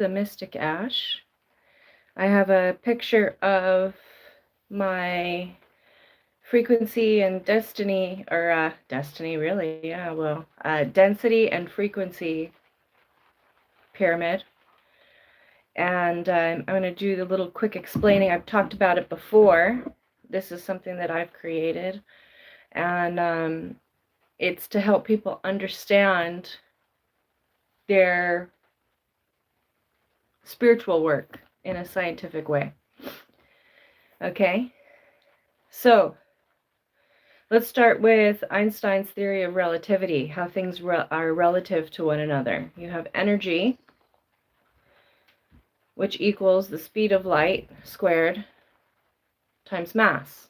the Mystic Ash. I have a picture of my frequency and destiny, or destiny really, yeah, well, density and frequency pyramid. And I'm going to do the little quick explaining. I've talked about it before. This is something that I've created. And it's to help people understand their spiritual work in a scientific way. Okay? So, let's start with Einstein's theory of relativity, how things are relative to one another. You have energy, which equals the speed of light squared times mass.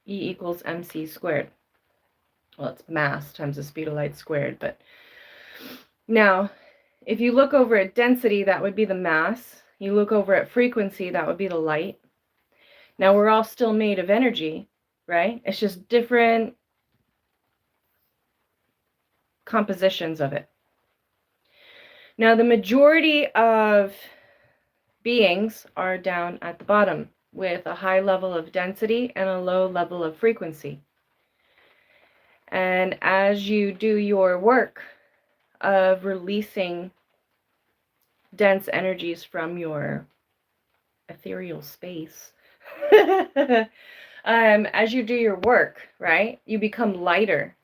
E equals mc squared. Well, it's mass times the speed of light squared, but now, if you look over at density, that would be the mass. You look over at frequency, that would be the light. Now, we're all still made of energy, right? It's just different compositions of it. Now, the majority of beings are down at the bottom with a high level of density and a low level of frequency. And as you do your work of releasing dense energies from your ethereal space, as you do your work, right, you become lighter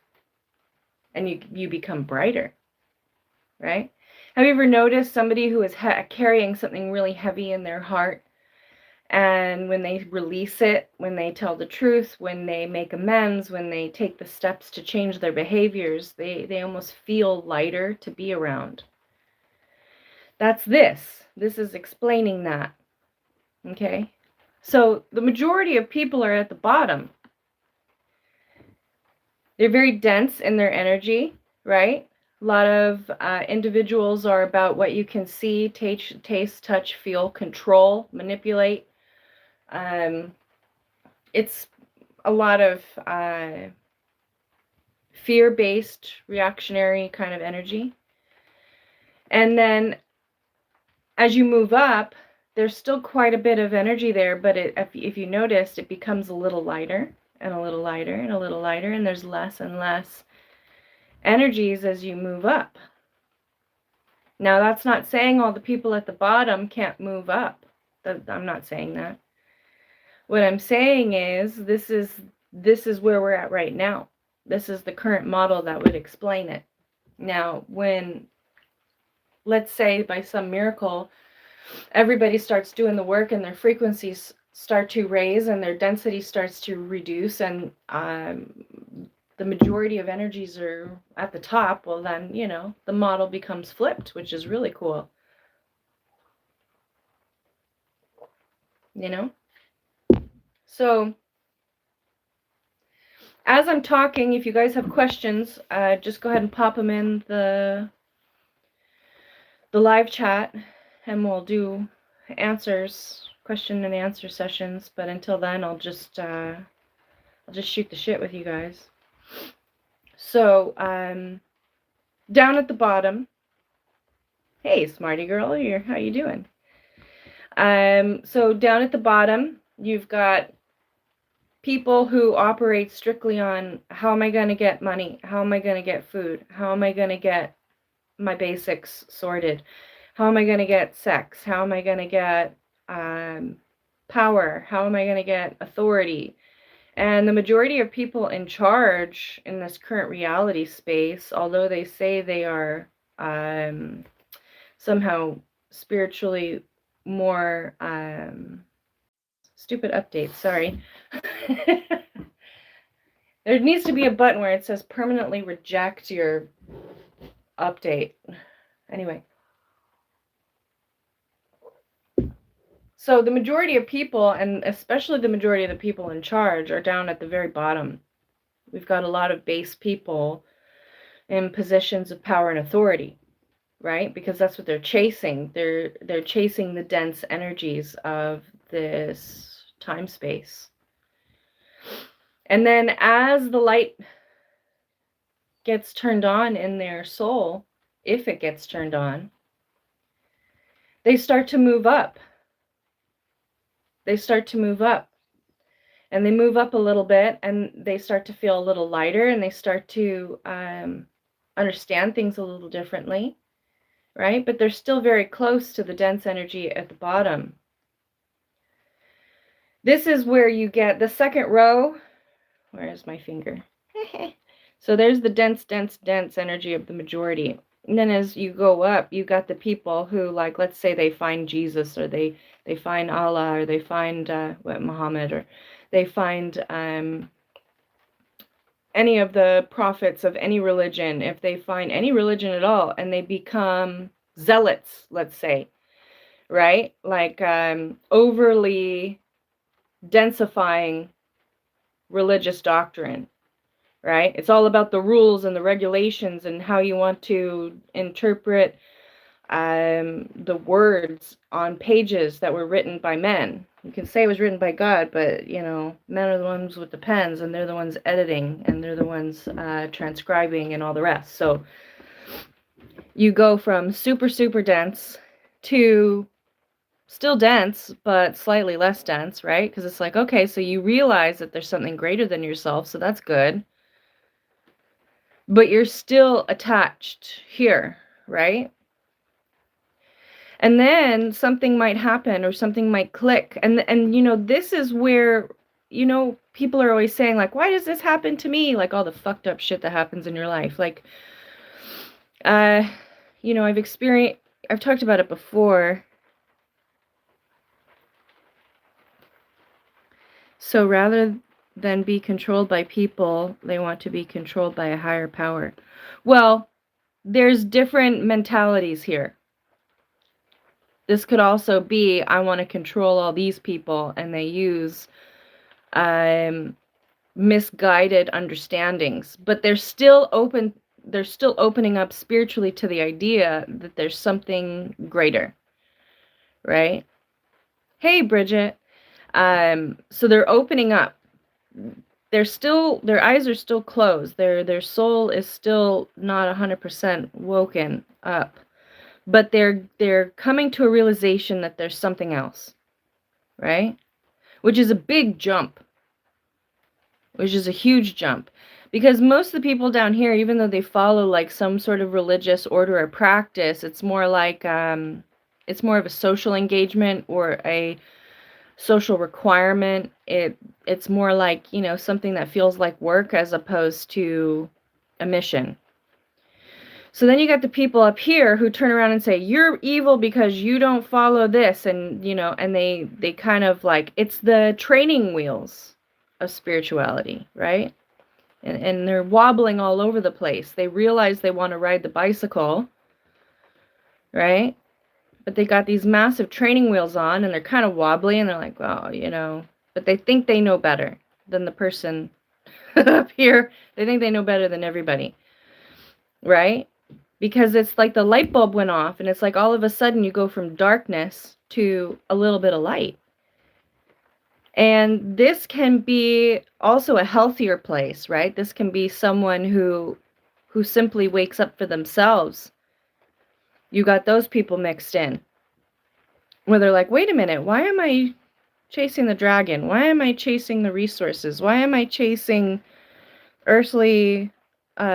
and you become brighter, right? Have you ever noticed somebody who is carrying something really heavy in their heart, and when they release it, when they tell the truth, when they make amends, when they take the steps to change their behaviors, they almost feel lighter to be around? That's this. This is explaining that. Okay? So the majority of people are at the bottom. They're very dense in their energy, right? A lot of individuals are about what you can see, taste, touch, feel, control, manipulate. It's a lot of fear-based, reactionary kind of energy. And then as you move up, there's still quite a bit of energy there, but if you noticed, it becomes a little lighter and a little lighter and a little lighter, and there's less and less energies as you move up. Now, that's not saying all the people at the bottom can't move up. I'm not saying that. What I'm saying is this is where we're at right now. This is the current model that would explain it. Now, when, let's say by some miracle, everybody starts doing the work and their frequencies start to raise and their density starts to reduce, and the majority of energies are at the top, well then, the model becomes flipped, which is really cool. So as I'm talking, if you guys have questions, just go ahead and pop them in the live chat, and we'll do question and answer sessions. But until then, I'll just shoot the shit with you guys. So down at the bottom, hey smarty girl, how you doing? So down at the bottom, you've got people who operate strictly on how am I going to get money? How am I going to get food? How am I going to get my basics sorted? How am I going to get sex? How am I going to get power? How am I going to get authority? And the majority of people in charge in this current reality space, although they say they are somehow spiritually more stupid updates, sorry. There needs to be a button where it says permanently reject your update. Anyway. So the majority of people, and especially the majority of the people in charge, are down at the very bottom. We've got a lot of base people in positions of power and authority, right? Because that's what they're chasing. They're chasing the dense energies of this time space. And then as the light gets turned on in their soul, if it gets turned on, they start to move up. They start to move up. And they move up a little bit, and they start to feel a little lighter, and they start to understand things a little differently, right? But they're still very close to the dense energy at the bottom. This is where you get the second row. Where is my finger? So there's the dense energy of the majority. And then as you go up, you got the people who, like, let's say they find Jesus, or they find Allah, or they find Muhammad, or they find any of the prophets of any religion, if they find any religion at all, and they become zealots, let's say, right? Like overly densifying religious doctrine, right? It's all about the rules and the regulations and how you want to interpret the words on pages that were written by men. You can say it was written by God, but, you know, men are the ones with the pens, and they're the ones editing, and they're the ones transcribing and all the rest. So you go from super, super dense to still dense, but slightly less dense, right? Because it's like, okay, so you realize that there's something greater than yourself, so that's good. But you're still attached here, right? And then something might happen, or something might click. And you know, this is where, you know, people are always saying, like, why does this happen to me? Like all the fucked up shit that happens in your life. Like, you know, I've talked about it before. So rather than be controlled by people, they want to be controlled by a higher power. Well, there's different mentalities here. This could also be, I want to control all these people, and they use misguided understandings, but they're still opening up spiritually to the idea that there's something greater, right? Hey, Bridget. So they're opening up. Their eyes are still closed. Their soul is still not 100% woken up. But they're coming to a realization that there's something else, right? Which is a big jump. Which is a huge jump. Because most of the people down here, even though they follow like some sort of religious order or practice, it's more like it's more of a social engagement or a social requirement. It's more like, you know, something that feels like work as opposed to a mission. So then you got the people up here who turn around and say, you're evil because you don't follow this. And, you know, and they kind of like, it's the training wheels of spirituality, right? And they're wobbling all over the place. They realize they want to ride the bicycle, right? But they got these massive training wheels on, and they're kind of wobbly, and they're like, well, you know, but they think they know better than the person up here. They think they know better than everybody, right? Because it's like the light bulb went off, and it's like all of a sudden you go from darkness to a little bit of light. And this can be also a healthier place, right? This can be someone who simply wakes up for themselves. You got those people mixed in, where they're like, wait a minute, why am I chasing the dragon? Why am I chasing the resources? Why am I chasing earthly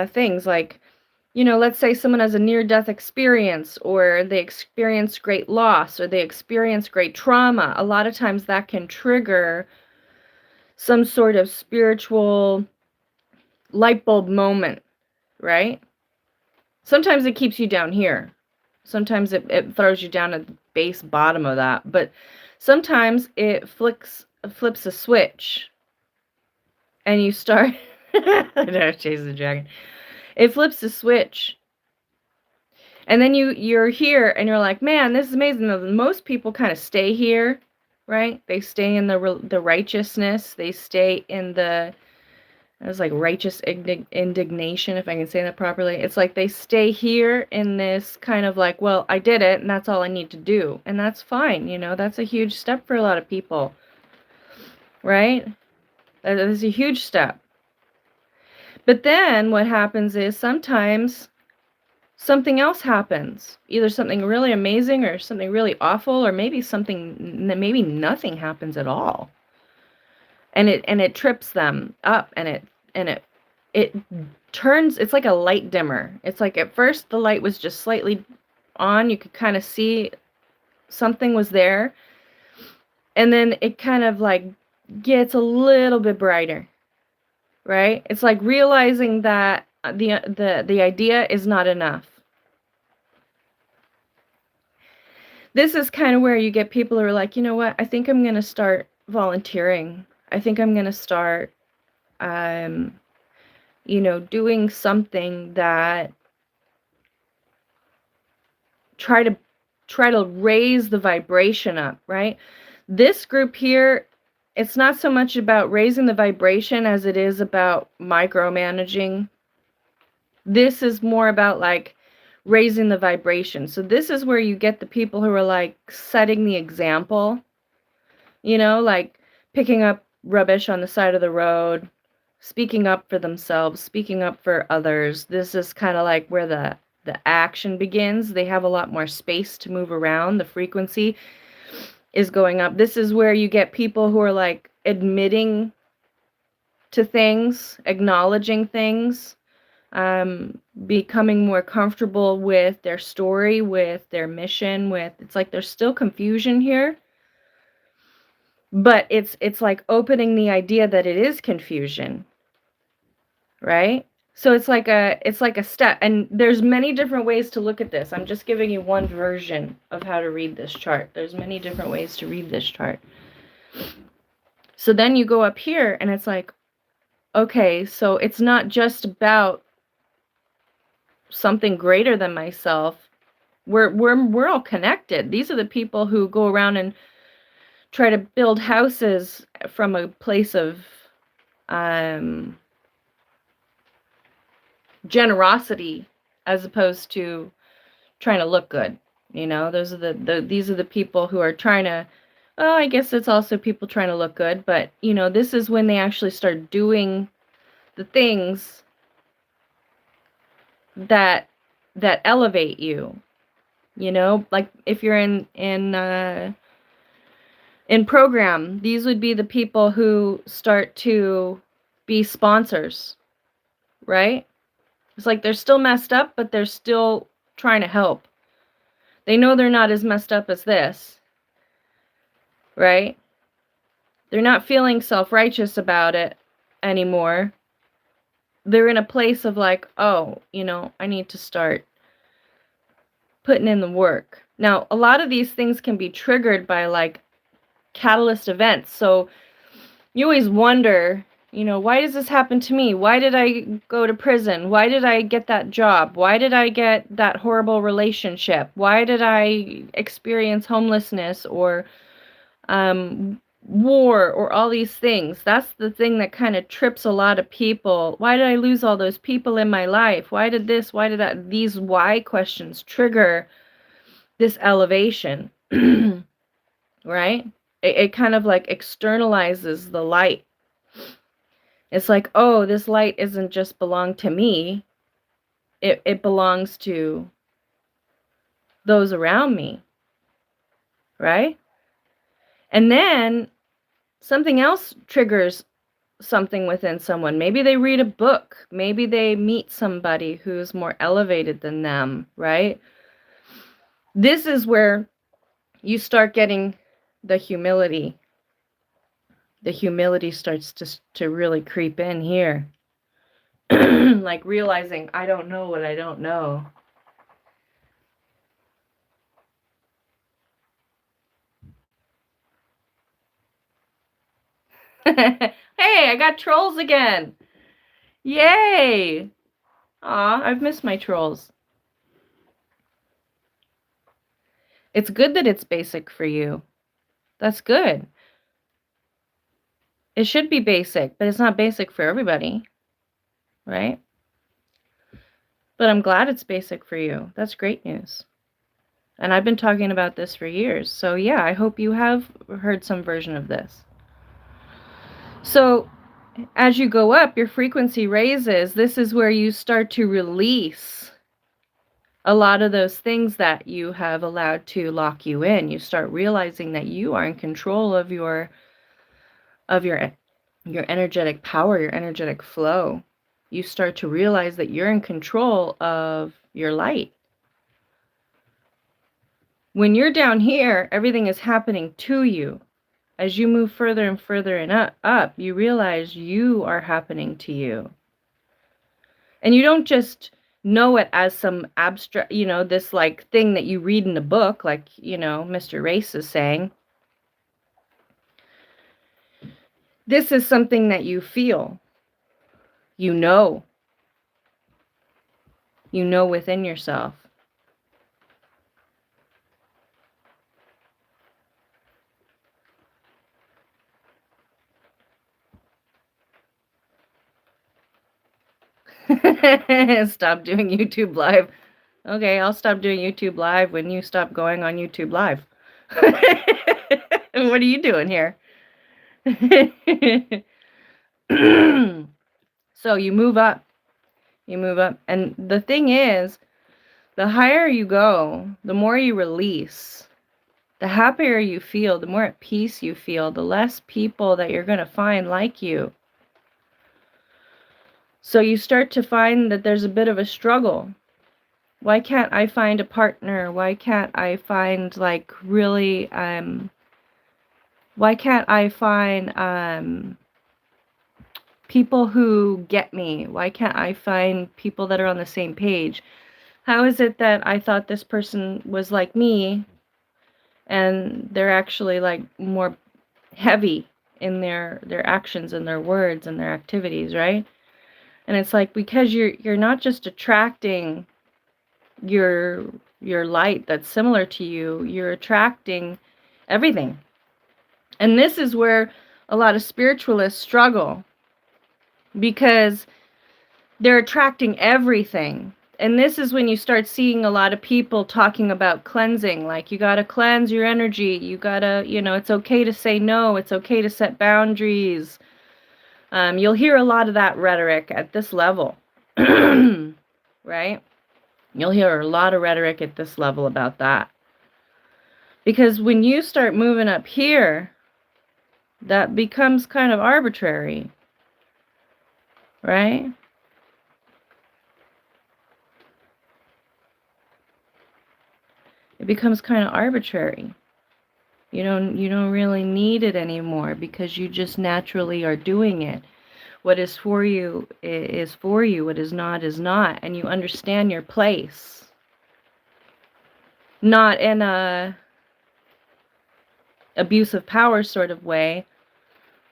things? Like, you know, let's say someone has a near-death experience, or they experience great loss, or they experience great trauma. A lot of times that can trigger some sort of spiritual light bulb moment, right? Sometimes it keeps you down here. Sometimes it throws you down at the base bottom of that. But sometimes it flips a switch, and you start I know, chasing the dragon. It flips a switch, and then you're here, and you're like, man, this is amazing. Most people kind of stay here, right? They stay in the righteousness. They stay in the, it was like righteous indignation, if I can say that properly. It's like they stay here in this kind of like, well, I did it, and that's all I need to do. And that's fine, you know, that's a huge step for a lot of people, right? That is a huge step. But then what happens is sometimes something else happens. Either something really amazing or something really awful, or maybe maybe nothing happens at all. And it trips them up, and it turns, it's like a light dimmer. It's like at first the light was just slightly on, you could kind of see something was there, and then it kind of like gets a little bit brighter, right? It's like realizing that the idea is not enough. This is kind of where you get people who are like, you know what, I think I'm going to start volunteering. I think I'm going to start, you know, doing something that try to raise the vibration up, right? This group here, it's not so much about raising the vibration as it is about micromanaging. This is more about like raising the vibration. So this is where you get the people who are like setting the example, you know, like picking up rubbish on the side of the road, speaking up for themselves, speaking up for others. This is kind of like where the action begins. They have a lot more space to move around. The frequency is going up. This is where you get people who are like admitting to things, acknowledging things, becoming more comfortable with their story, with their mission, with, it's like there's still confusion here, but it's like opening the idea that it is confusion, right? So it's like a step, and there's many different ways to look at this. I'm just giving you one version of how to read this chart. There's many different ways to read this chart. So then you go up here and it's like, okay, so it's not just about something greater than myself. We're all connected. These are the people who go around and try to build houses from a place of generosity as opposed to trying to look good. You know, those are these are the people who are trying to, well, I guess it's also people trying to look good, but you know, this is when they actually start doing the things that elevate you. You know, like if you're in program, these would be the people who start to be sponsors, right? It's like they're still messed up, but they're still trying to help. They know they're not as messed up as this, right? They're not feeling self-righteous about it anymore. They're in a place of like, oh, you know, I need to start putting in the work. Now, a lot of these things can be triggered by like catalyst events. So you always wonder, you know, why does this happen to me? Why did I go to prison? Why did I get that job? Why did I get that horrible relationship? Why did I experience homelessness or war or all these things? That's the thing that kind of trips a lot of people. Why did I lose all those people in my life? Why did this? Why did that? These why questions trigger this elevation, right? It kind of like externalizes the light. It's like, oh, this light isn't just belong to me. It belongs to those around me, right? And then something else triggers something within someone. Maybe they read a book. Maybe they meet somebody who's more elevated than them, right? This is where you start getting the humility. The humility starts to really creep in here. Like realizing, I don't know what I don't know. Hey, I got trolls again. Yay. Aw, I've missed my trolls. It's good that it's basic for you. That's good. It should be basic, but it's not basic for everybody, right? But I'm glad it's basic for you. That's great news. And I've been talking about this for years. So yeah, I hope you have heard some version of this. So as you go up, your frequency raises. This is where you start to release a lot of those things that you have allowed to lock you in. You start realizing that you are in control of your energetic power, your energetic flow. You start to realize that you're in control of your light. When you're down here, everything is happening to you. As you move further and further and up, you realize you are happening to you. And you don't just know it as some abstract, this like thing that you read in a book, like, Mr. Race is saying. This is something that you feel. You know. You know within yourself. Stop doing YouTube Live. Okay, I'll stop doing YouTube Live when you stop going on YouTube Live. What are you doing here? So you move up. You move up. And the thing is, the higher you go, the more you release. The happier you feel, the more at peace you feel, the less people that you're going to find like you. So you start to find that there's a bit of a struggle. Why can't I find a partner? Why can't I find really why can't I find people who get me? Why can't I find people that are on the same page? How is it that I thought this person was like me and they're actually more heavy in their actions and their words and their activities, right? And it's because you're not just attracting your light that's similar to you, you're attracting everything. And this is where a lot of spiritualists struggle, because they're attracting everything. And this is when you start seeing a lot of people talking about cleansing, you got to cleanse your energy, you got to, it's okay to say no, it's okay to set boundaries. You'll hear a lot of that rhetoric at this level, right? You'll hear a lot of rhetoric at this level about that. Because when you start moving up here, that becomes kind of arbitrary, right? It becomes kind of arbitrary. You don't really need it anymore, because you just naturally are doing it. What is for you is for you. What is not is not. And you understand your place. Not in a abusive power sort of way.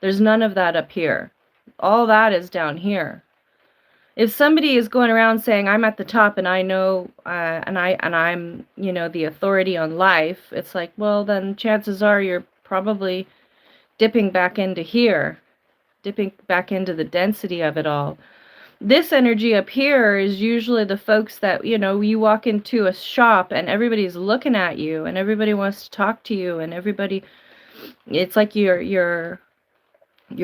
There's none of that up here. All that is down here. If somebody is going around saying, I'm at the top and I know, and I'm, the authority on life, it's well, then chances are you're probably dipping back into here, dipping back into the density of it all. This energy up here is usually the folks that, you walk into a shop and everybody's looking at you and everybody wants to talk to you, and everybody, it's like you're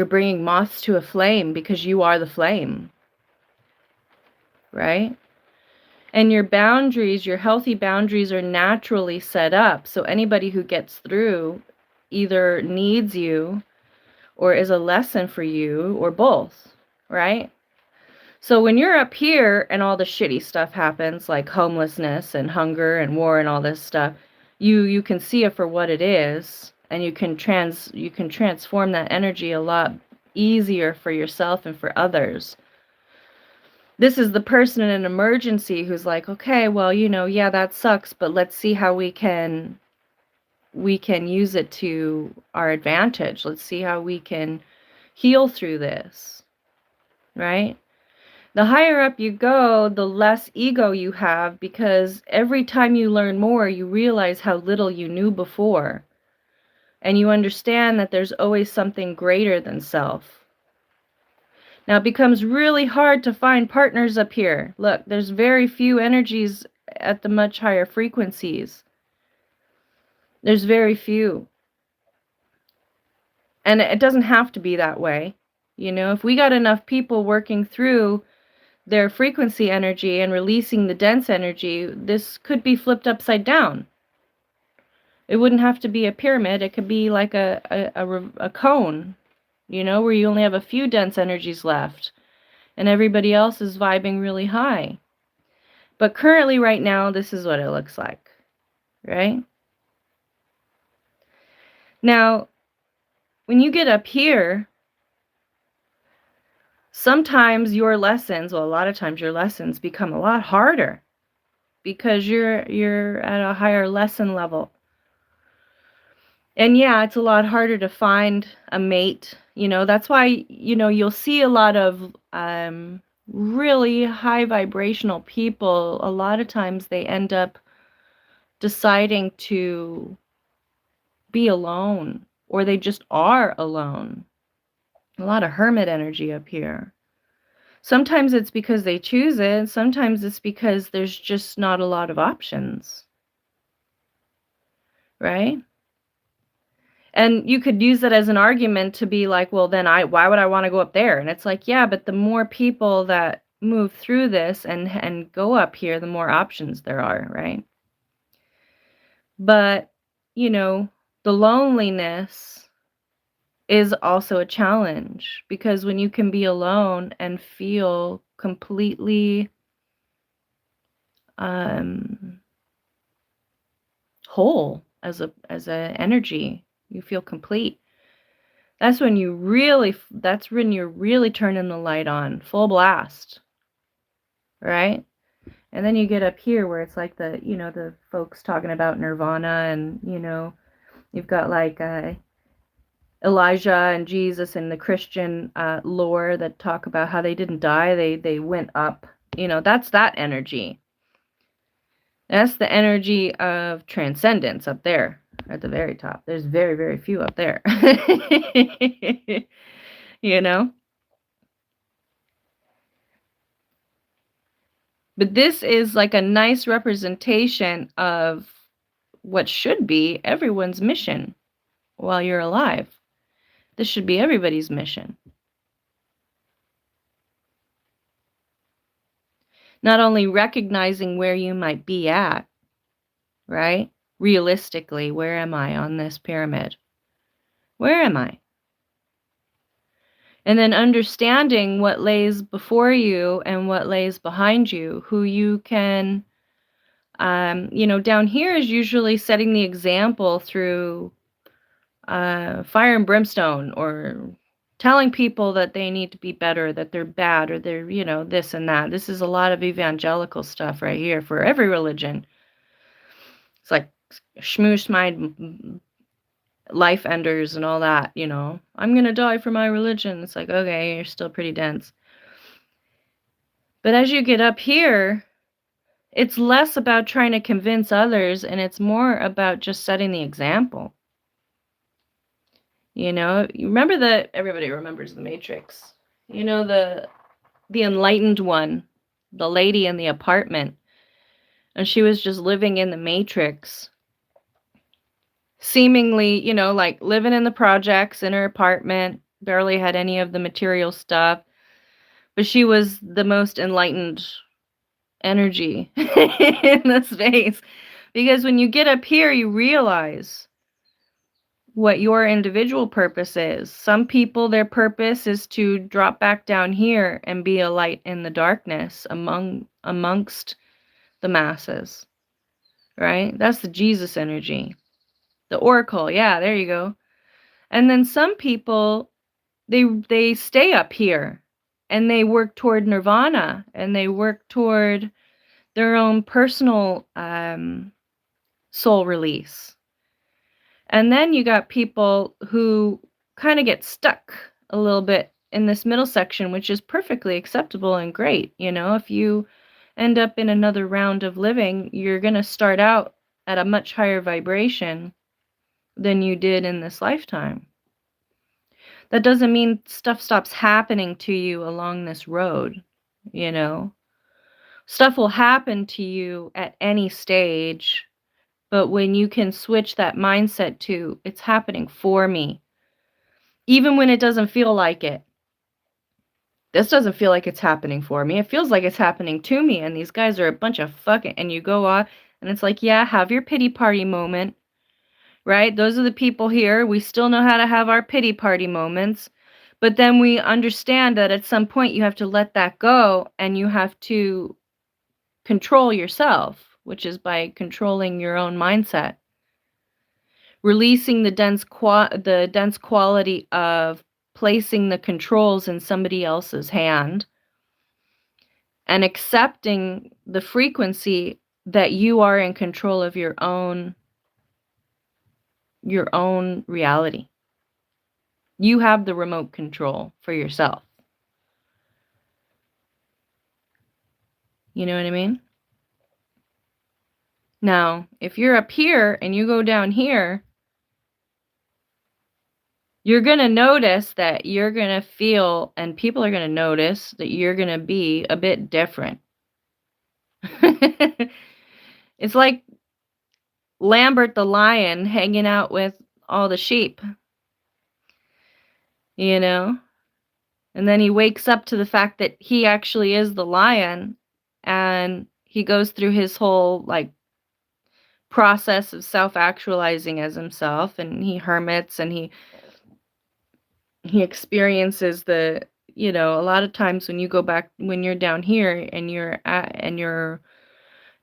bringing moths to a flame, because you are the flame. Right? And your boundaries, your healthy boundaries, are naturally set up. So anybody who gets through either needs you or is a lesson for you, or both, right? So when you're up here and all the shitty stuff happens, like homelessness and hunger and war and all this stuff, you can see it for what it is, and you can transform that energy a lot easier for yourself and for others. This is the person in an emergency who's okay, well, yeah, that sucks, but let's see how we can use it to our advantage. Let's see how we can heal through this, right? The higher up you go, the less ego you have, because every time you learn more, you realize how little you knew before. And you understand that there's always something greater than self. Now, it becomes really hard to find partners up here. Look, there's very few energies at the much higher frequencies. There's very few. And it doesn't have to be that way. If we got enough people working through their frequency energy and releasing the dense energy, this could be flipped upside down. It wouldn't have to be a pyramid. It could be like a cone, you know, where you only have a few dense energies left and everybody else is vibing really high. But currently, right now, this is what it looks like, right? Now, when you get up here, sometimes your lessons, well, a lot of times your lessons become a lot harder because you're at a higher lesson level. And yeah, it's a lot harder to find a mate. You know, that's why, you know, you'll see a lot of really high vibrational people. A lot of times they end up deciding to be alone, or they just are alone. A lot of hermit energy up here. Sometimes it's because they choose it. Sometimes it's because there's just not a lot of options. Right? And you could use that as an argument to be like, well, then why would I want to go up there? And it's like, yeah, but the more people that move through this and go up here, the more options there are, right? But, you know, the loneliness is also a challenge, because when you can be alone and feel completely whole as a energy, you feel complete. That's when you're really turning the light on, full blast, right? And then you get up here where it's like the, you know, the folks talking about nirvana, and, you know, you've got like Elijah and Jesus and the Christian lore that talk about how they didn't die, they went up. You know, that's that energy. That's the energy of transcendence up there at the very top. There's very, very few up there. You know? But this is like a nice representation of what should be everyone's mission while you're alive. This should be everybody's mission. Not only recognizing where you might be at, right? Realistically, where am I on this pyramid? Where am I? And then understanding what lays before you and what lays behind you, who you can, you know, down here is usually setting the example through fire and brimstone, or telling people that they need to be better, that they're bad, or they're, you know, this and that. This is a lot of evangelical stuff right here for every religion. It's like shmoosh my life enders and all that, you know. I'm going to die for my religion. It's like, okay, you're still pretty dense. But as you get up here, it's less about trying to convince others, and it's more about just setting the example. You know, you remember that everybody remembers the Matrix. You know, the enlightened one, the lady in the apartment, and she was just living in the Matrix. Seemingly, you know, like living in the projects in her apartment, barely had any of the material stuff, but she was the most enlightened energy in the space. Because when you get up here, you realize what your individual purpose is. Some people, their purpose is to drop back down here and be a light in the darkness amongst the masses, right? That's the Jesus energy. The oracle, yeah, there you go. And then some people, they stay up here and they work toward nirvana, and they work toward their own personal soul release. And then you got people who kind of get stuck a little bit in this middle section, which is perfectly acceptable and great. You know, if you end up in another round of living, you're going to start out at a much higher vibration than you did in this lifetime. That doesn't mean stuff stops happening to you along this road, you know. Stuff will happen to you at any stage, but when you can switch that mindset to, it's happening for me, even when it doesn't feel like it, This doesn't feel like it's happening for me. It feels like it's happening to me, and these guys are a bunch of fucking, and you go on, and it's like, yeah, have your pity party moment, right? Those are the people here. We still know how to have our pity party moments, but then we understand that at some point you have to let that go, and you have to control yourself, which is by controlling your own mindset. Releasing the dense quality of placing the controls in somebody else's hand, and accepting the frequency that you are in control of your own reality. You have the remote control for yourself. You know what I mean? Now, if you're up here and you go down here, you're going to notice that you're going to feel, and people are going to notice that you're going to be a bit different. It's like Lambert the lion hanging out with all the sheep, you know? And then he wakes up to the fact that he actually is the lion, and he goes through his whole, like, process of self-actualizing as himself, and he hermits, and he experiences the, you know, a lot of times when you go back, when you're down here and you're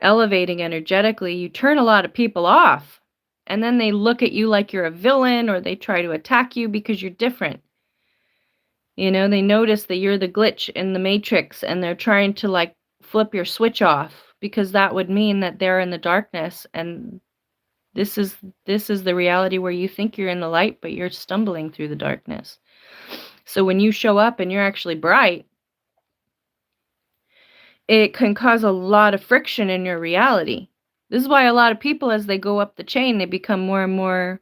elevating energetically, you turn a lot of people off, and then they look at you like you're a villain, or they try to attack you because you're different. You know, they notice that you're the glitch in the matrix, and they're trying to, like, flip your switch off, because that would mean that they're in the darkness, and this is the reality where you think you're in the light, but you're stumbling through the darkness. So when you show up and you're actually bright, it can cause a lot of friction in your reality. This is why a lot of people, as they go up the chain, they become more and more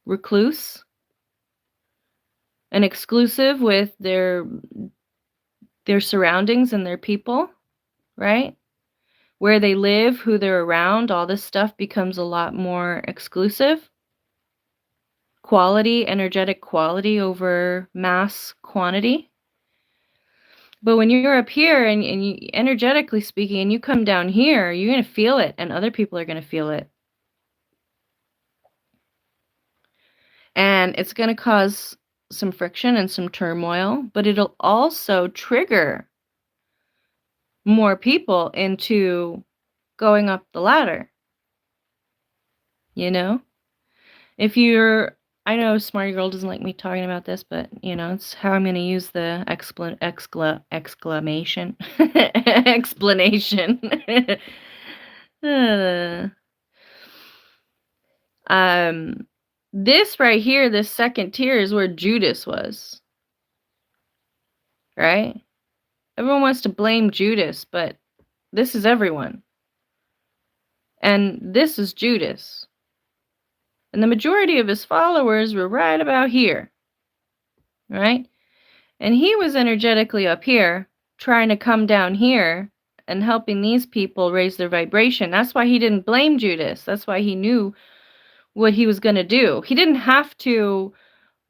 recluse and exclusive with their surroundings and their people, right? Where they live, who they're around, all this stuff becomes a lot more exclusive. Quality, energetic quality over mass quantity. But when you're up here and you, energetically speaking, and you come down here, you're going to feel it, and other people are going to feel it. And it's going to cause some friction and some turmoil, but it'll also trigger more people into going up the ladder. You know? If you're, I know Smarty Girl doesn't like me talking about this, but, you know, it's how I'm going to use the exclamation. Explanation. This right here, this second tier, is where Judas was. Right? Everyone wants to blame Judas, but this is everyone. And this is Judas. And the majority of his followers were right about here. Right? And he was energetically up here, trying to come down here and helping these people raise their vibration. That's why he didn't blame Judas. That's why he knew what he was going to do. He didn't have to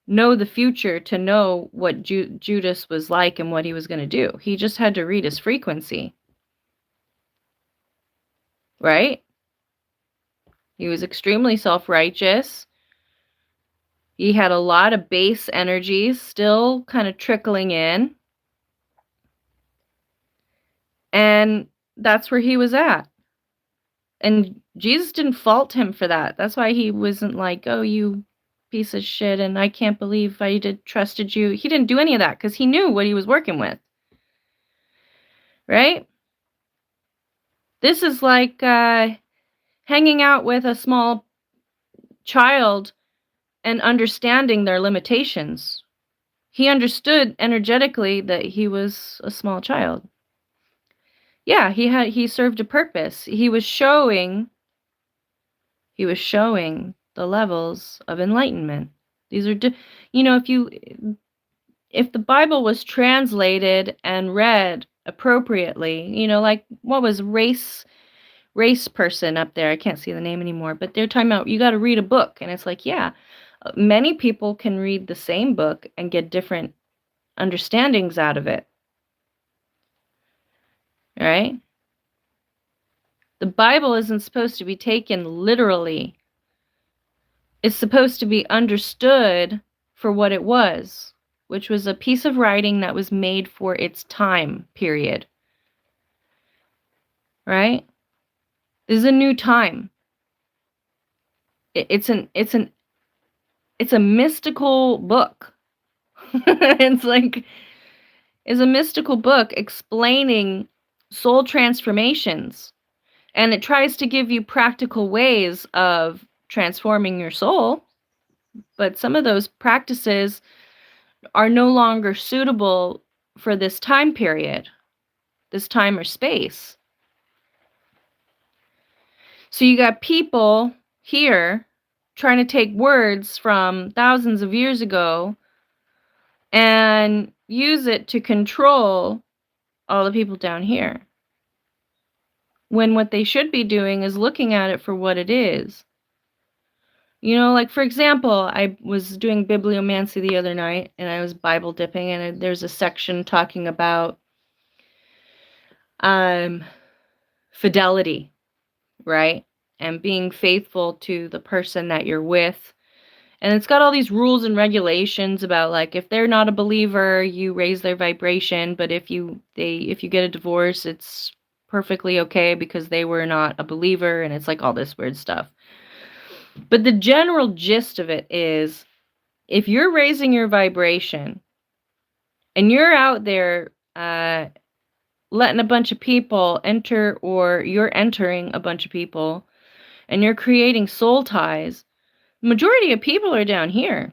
know the future to know what Judas was like and what he was going to do. He just had to read his frequency. Right? He was extremely self-righteous. He had a lot of base energies still kind of trickling in. And that's where he was at. And Jesus didn't fault him for that. That's why he wasn't like, oh, you piece of shit, and I can't believe I trusted you. He didn't do any of that because he knew what he was working with. Right? This is like hanging out with a small child and understanding their limitations. He understood energetically that he was a small child. Yeah, he served a purpose. He was showing the levels of enlightenment. These are, you know, if the Bible was translated and read appropriately, you know, like what was race person up there, I can't see the name anymore, but they're talking about you got to read a book, and it's like, yeah, many people can read the same book and get different understandings out of it. Right? The Bible isn't supposed to be taken literally. It's supposed to be understood for what it was, which was a piece of writing that was made for its time period. Right? This is a new time. It's a mystical book. It's a mystical book explaining soul transformations, and it tries to give you practical ways of transforming your soul, but some of those practices are no longer suitable for this time period, this time or space. So you got people here trying to take words from thousands of years ago and use it to control all the people down here, when what they should be doing is looking at it for what it is. You know, like, for example, I was doing bibliomancy the other night, and I was Bible dipping, and there's a section talking about fidelity, right? And being faithful to the person that you're with. And it's got all these rules and regulations about, like, if they're not a believer, you raise their vibration, but if you get a divorce, it's perfectly okay because they were not a believer, and it's like all this weird stuff. But the general gist of it is, if you're raising your vibration and you're out there letting a bunch of people enter, or you're entering a bunch of people, and you're creating soul ties, the majority of people are down here.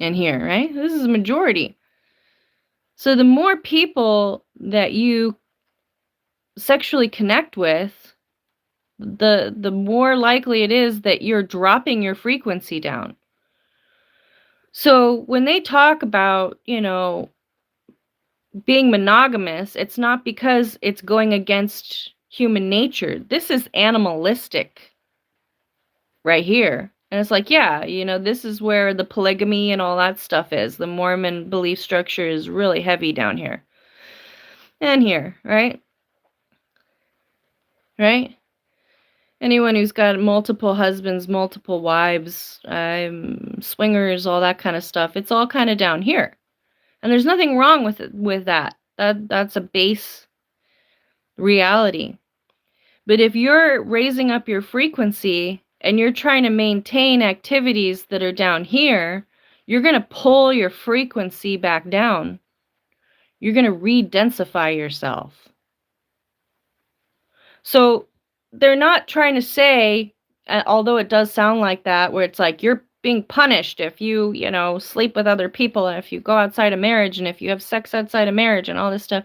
And here, right? This is a majority. So the more people that you sexually connect with, the more likely it is that you're dropping your frequency down. So when they talk about, being monogamous, it's not because it's going against human nature. This is animalistic right here. And it's like, yeah, this is where the polygamy and all that stuff is. The Mormon belief structure is really heavy down here. And here, right? Right? Anyone who's got multiple husbands, multiple wives, swingers, all that kind of stuff, it's all kind of down here. And there's nothing wrong with that. That's a base reality. But if you're raising up your frequency and you're trying to maintain activities that are down here, you're going to pull your frequency back down. You're going to re-densify yourself. So they're not trying to say, although it does sound like that, where it's like you're being punished if you, sleep with other people, and if you go outside of marriage, and if you have sex outside of marriage, and all this stuff.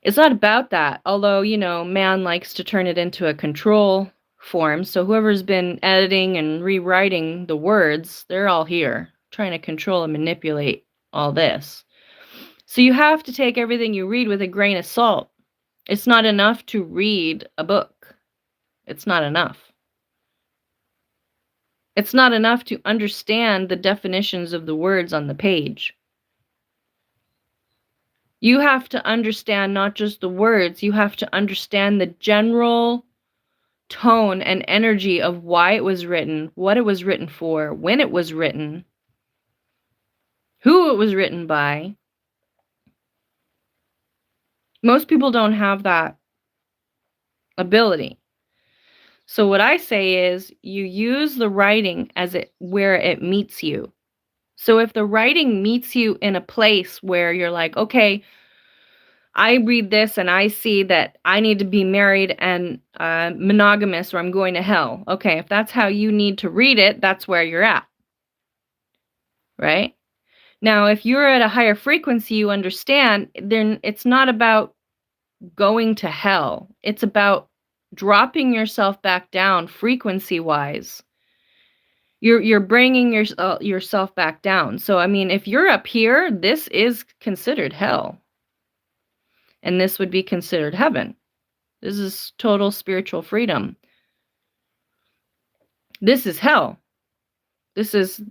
It's not about that. Although, man likes to turn it into a control form. So whoever's been editing and rewriting the words, they're all here trying to control and manipulate all this. So you have to take everything you read with a grain of salt. It's not enough to read a book. It's not enough. It's not enough to understand the definitions of the words on the page. You have to understand not just the words, you have to understand the general tone and energy of why it was written, what it was written for, when it was written, who it was written by. Most people don't have that ability. So what I say is you use the writing where it meets you. So if the writing meets you in a place where you're like, okay, I read this and I see that I need to be married and monogamous or I'm going to hell. Okay, if that's how you need to read it, that's where you're at. Right? Now, if you're at a higher frequency, you understand, then it's not about going to hell. It's about dropping yourself back down frequency-wise. You're bringing yourself back down. So, I mean, if you're up here, this is considered hell. And this would be considered heaven. This is total spiritual freedom. This is hell. This is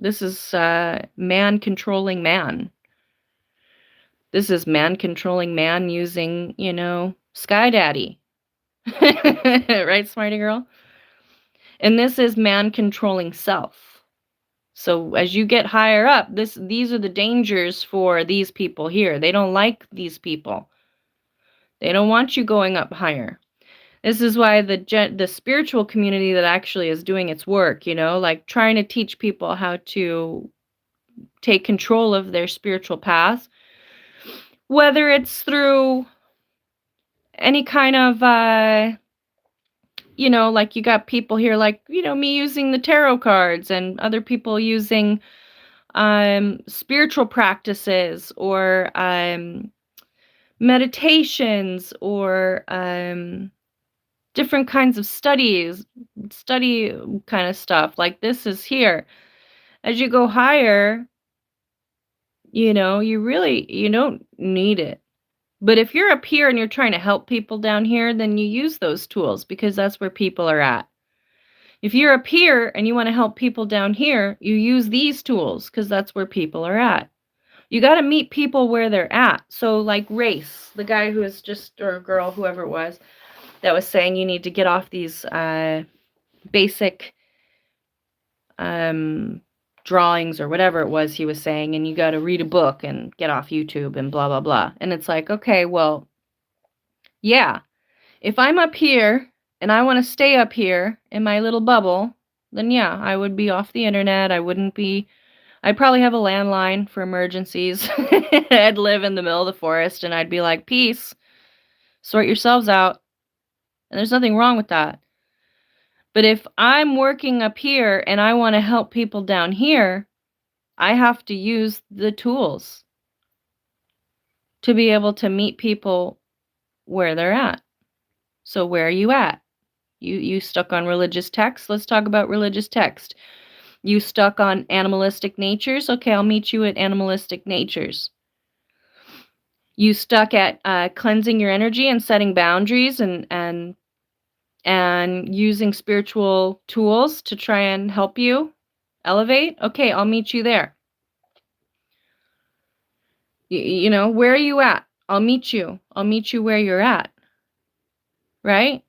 This is man controlling man. This is man controlling man using, Sky Daddy. Right, smarty girl? And this is man controlling self. So as you get higher up, these are the dangers for these people here. They don't like these people. They don't want you going up higher. This is why the spiritual community that actually is doing its work, like trying to teach people how to take control of their spiritual path, whether it's through any kind of like you got people here like, me using the tarot cards and other people using spiritual practices or meditations or different kinds of study kind of stuff. Like this is here. As you go higher, you don't need it. But if you're up here and you're trying to help people down here, then you use those tools because that's where people are at. If you're up here and you want to help people down here, you use these tools because that's where people are at. You got to meet people where they're at. So like Race, the guy who is or a girl, whoever it was, that was saying you need to get off these basic drawings or whatever it was he was saying, and you got to read a book and get off YouTube and blah, blah, blah. And it's like, okay, well, yeah, if I'm up here and I want to stay up here in my little bubble, then yeah, I would be off the internet. I'd probably have a landline for emergencies. I'd live in the middle of the forest and I'd be like, peace, sort yourselves out. And there's nothing wrong with that. But if I'm working up here and I want to help people down here, I have to use the tools to be able to meet people where they're at. So where are you at? You stuck on religious text? Let's talk about religious text. You stuck on animalistic natures? Okay, I'll meet you at animalistic natures. You stuck at cleansing your energy and setting boundaries and using spiritual tools to try and help you elevate? Okay, I'll meet you there. Where are you at? I'll meet you. I'll meet you where you're at. Right?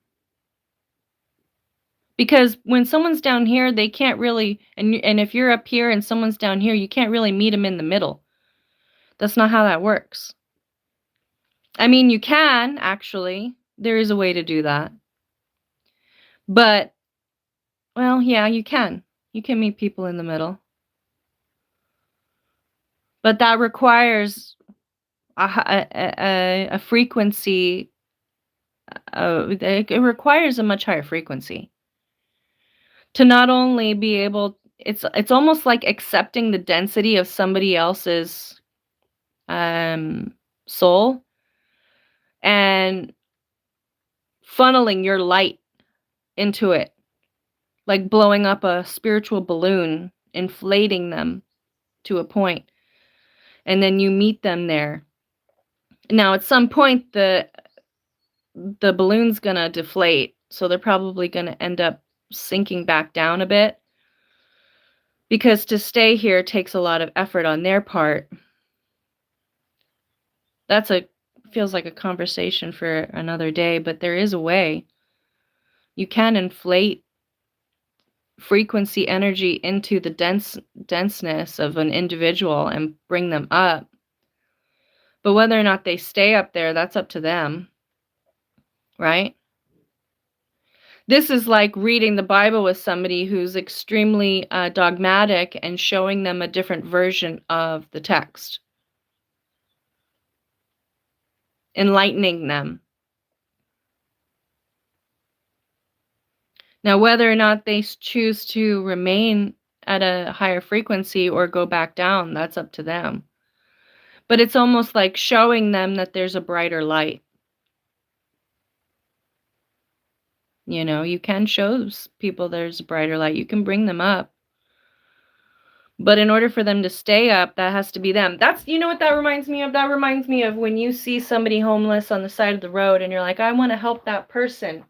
Because when someone's down here, they can't really, and if you're up here and someone's down here, you can't really meet them in the middle. That's not how that works. I mean, you can, actually. There is a way to do that. But, well, yeah, you can. You can meet people in the middle. But that requires a frequency. It requires a much higher frequency. To not only be able, it's almost like accepting the density of somebody else's soul and funneling your light into it, like blowing up a spiritual balloon, inflating them to a point, and then you meet them there. Now, at some point, the balloon's gonna deflate, so they're probably gonna end up sinking back down a bit, because to stay here takes a lot of effort on their part. Feels like a conversation for another day, but there is a way. You can inflate frequency energy into the denseness of an individual and bring them up. But whether or not they stay up there, that's up to them. Right? This is like reading the Bible with somebody who's extremely dogmatic and showing them a different version of the text. Enlightening them. Now, whether or not they choose to remain at a higher frequency or go back down, that's up to them. But it's almost like showing them that there's a brighter light. You can show people there's a brighter light. You can bring them up. But in order for them to stay up, that has to be them. That's, what that reminds me of? That reminds me of when you see somebody homeless on the side of the road and you're like, I want to help that person.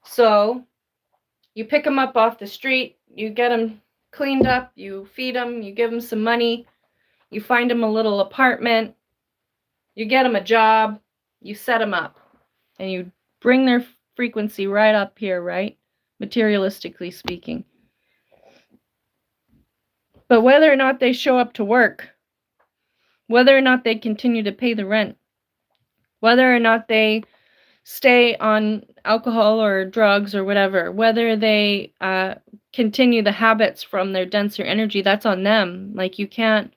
So you pick them up off the street, you get them cleaned up, you feed them, you give them some money, you find them a little apartment, you get them a job, you set them up, and you bring their frequency right up here, right? Materialistically speaking. But whether or not they show up to work, whether or not they continue to pay the rent, whether or not they stay on alcohol or drugs or whatever, whether they continue the habits from their denser energy, that's on them. Like, you can't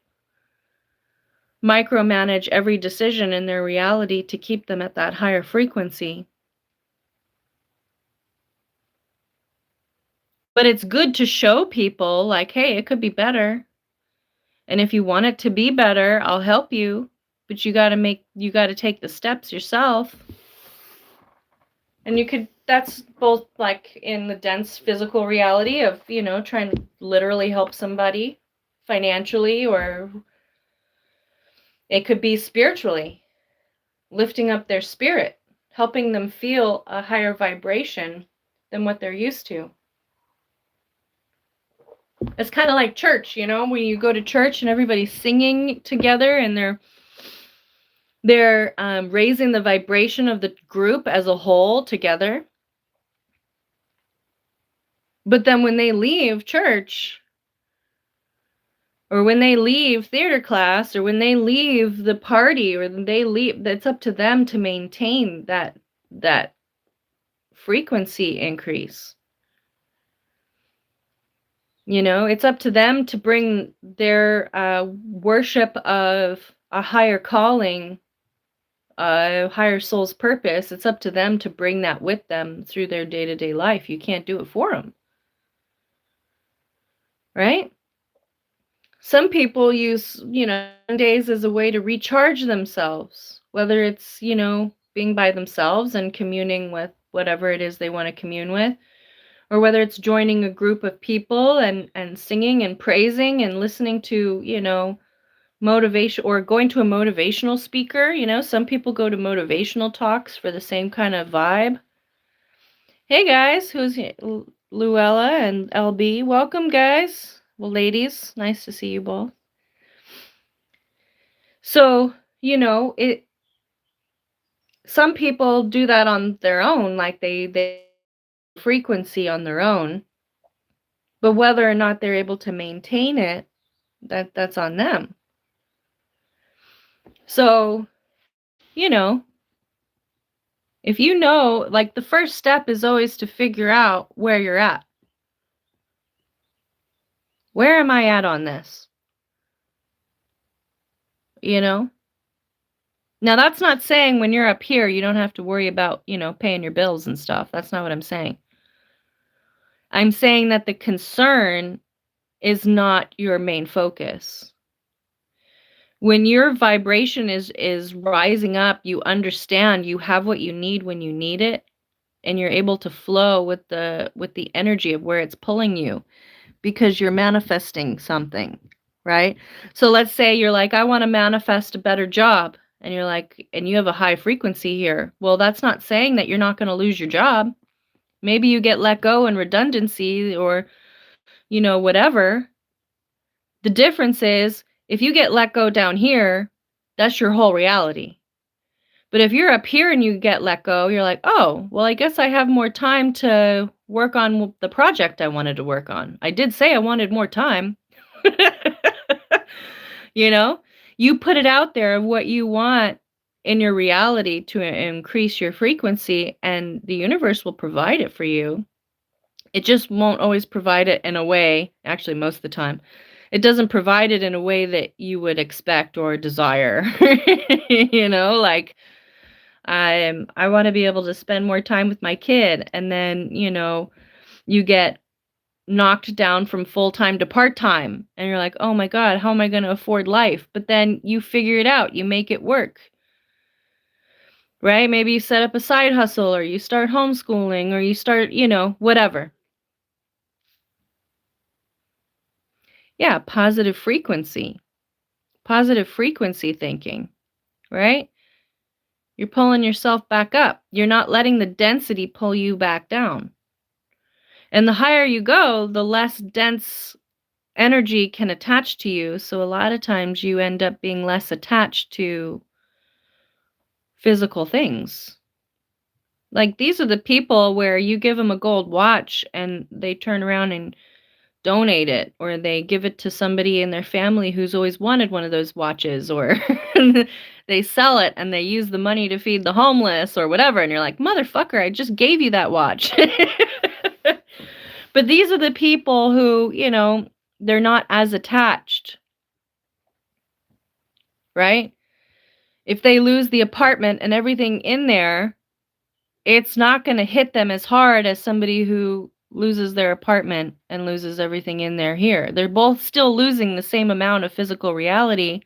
micromanage every decision in their reality to keep them at that higher frequency. But it's good to show people, like, hey, it could be better. And if you want it to be better, I'll help you. But you got to take the steps yourself. And that's both like in the dense physical reality of, trying to literally help somebody financially, or it could be spiritually, lifting up their spirit, helping them feel a higher vibration than what they're used to. It's kind of like church, when you go to church and everybody's singing together and they're raising the vibration of the group as a whole together. But then when they leave church, or when they leave theater class, or when they leave the party, or they leave, it's up to them to maintain that frequency increase. It's up to them to bring their worship of a higher calling, a higher soul's purpose. It's up to them to bring that with them through their day-to-day life. You can't do it for them. Right? Some people use, Sundays as a way to recharge themselves, whether it's, being by themselves and communing with whatever it is they want to commune with, or whether it's joining a group of people and singing and praising and listening to, motivation, or going to a motivational speaker. Some people go to motivational talks for the same kind of vibe. Hey guys, who's here? Luella and LB. Welcome, guys. Well, ladies, nice to see you both. So, some people do that on their own, like they frequency on their own. But whether or not they're able to maintain it, that's on them. So, if like, the first step is always to figure out where you're at. Where am I at on this? Now, that's not saying when you're up here, you don't have to worry about, paying your bills and stuff. That's not what I'm saying. I'm saying that the concern is not your main focus. When your vibration is rising up, you understand you have what you need when you need it, and you're able to flow with the energy of where it's pulling you, because you're manifesting something, right? So let's say you're like, I want to manifest a better job, and you're like, and you have a high frequency here. Well, that's not saying that you're not going to lose your job. Maybe you get let go and redundancy, or whatever. The difference is, if you get let go down here, that's your whole reality. But if you're up here and you get let go, you're like, oh, well, I guess I have more time to work on the project I wanted to work on. I did say I wanted more time. You put it out there of what you want in your reality to increase your frequency, and the universe will provide it for you. It just won't always provide it in a way, actually most of the time, it doesn't provide it in a way that you would expect or desire. Like, I want to be able to spend more time with my kid, and then, you get knocked down from full-time to part-time, and you're like, oh my God, how am I going to afford life? But then you figure it out, you make it work, right? Maybe you set up a side hustle, or you start homeschooling, or you start, whatever. Yeah, positive frequency thinking, right? You're pulling yourself back up. You're not letting the density pull you back down. And the higher you go, the less dense energy can attach to you. So a lot of times you end up being less attached to physical things. Like these are the people where you give them a gold watch and they turn around and donate it, or they give it to somebody in their family who's always wanted one of those watches, or they sell it and they use the money to feed the homeless or whatever. And you're like, motherfucker, I just gave you that watch. But these are the people who, they're not as attached, right? If they lose the apartment and everything in there, it's not going to hit them as hard as somebody who loses their apartment and loses everything in there here. They're both still losing the same amount of physical reality,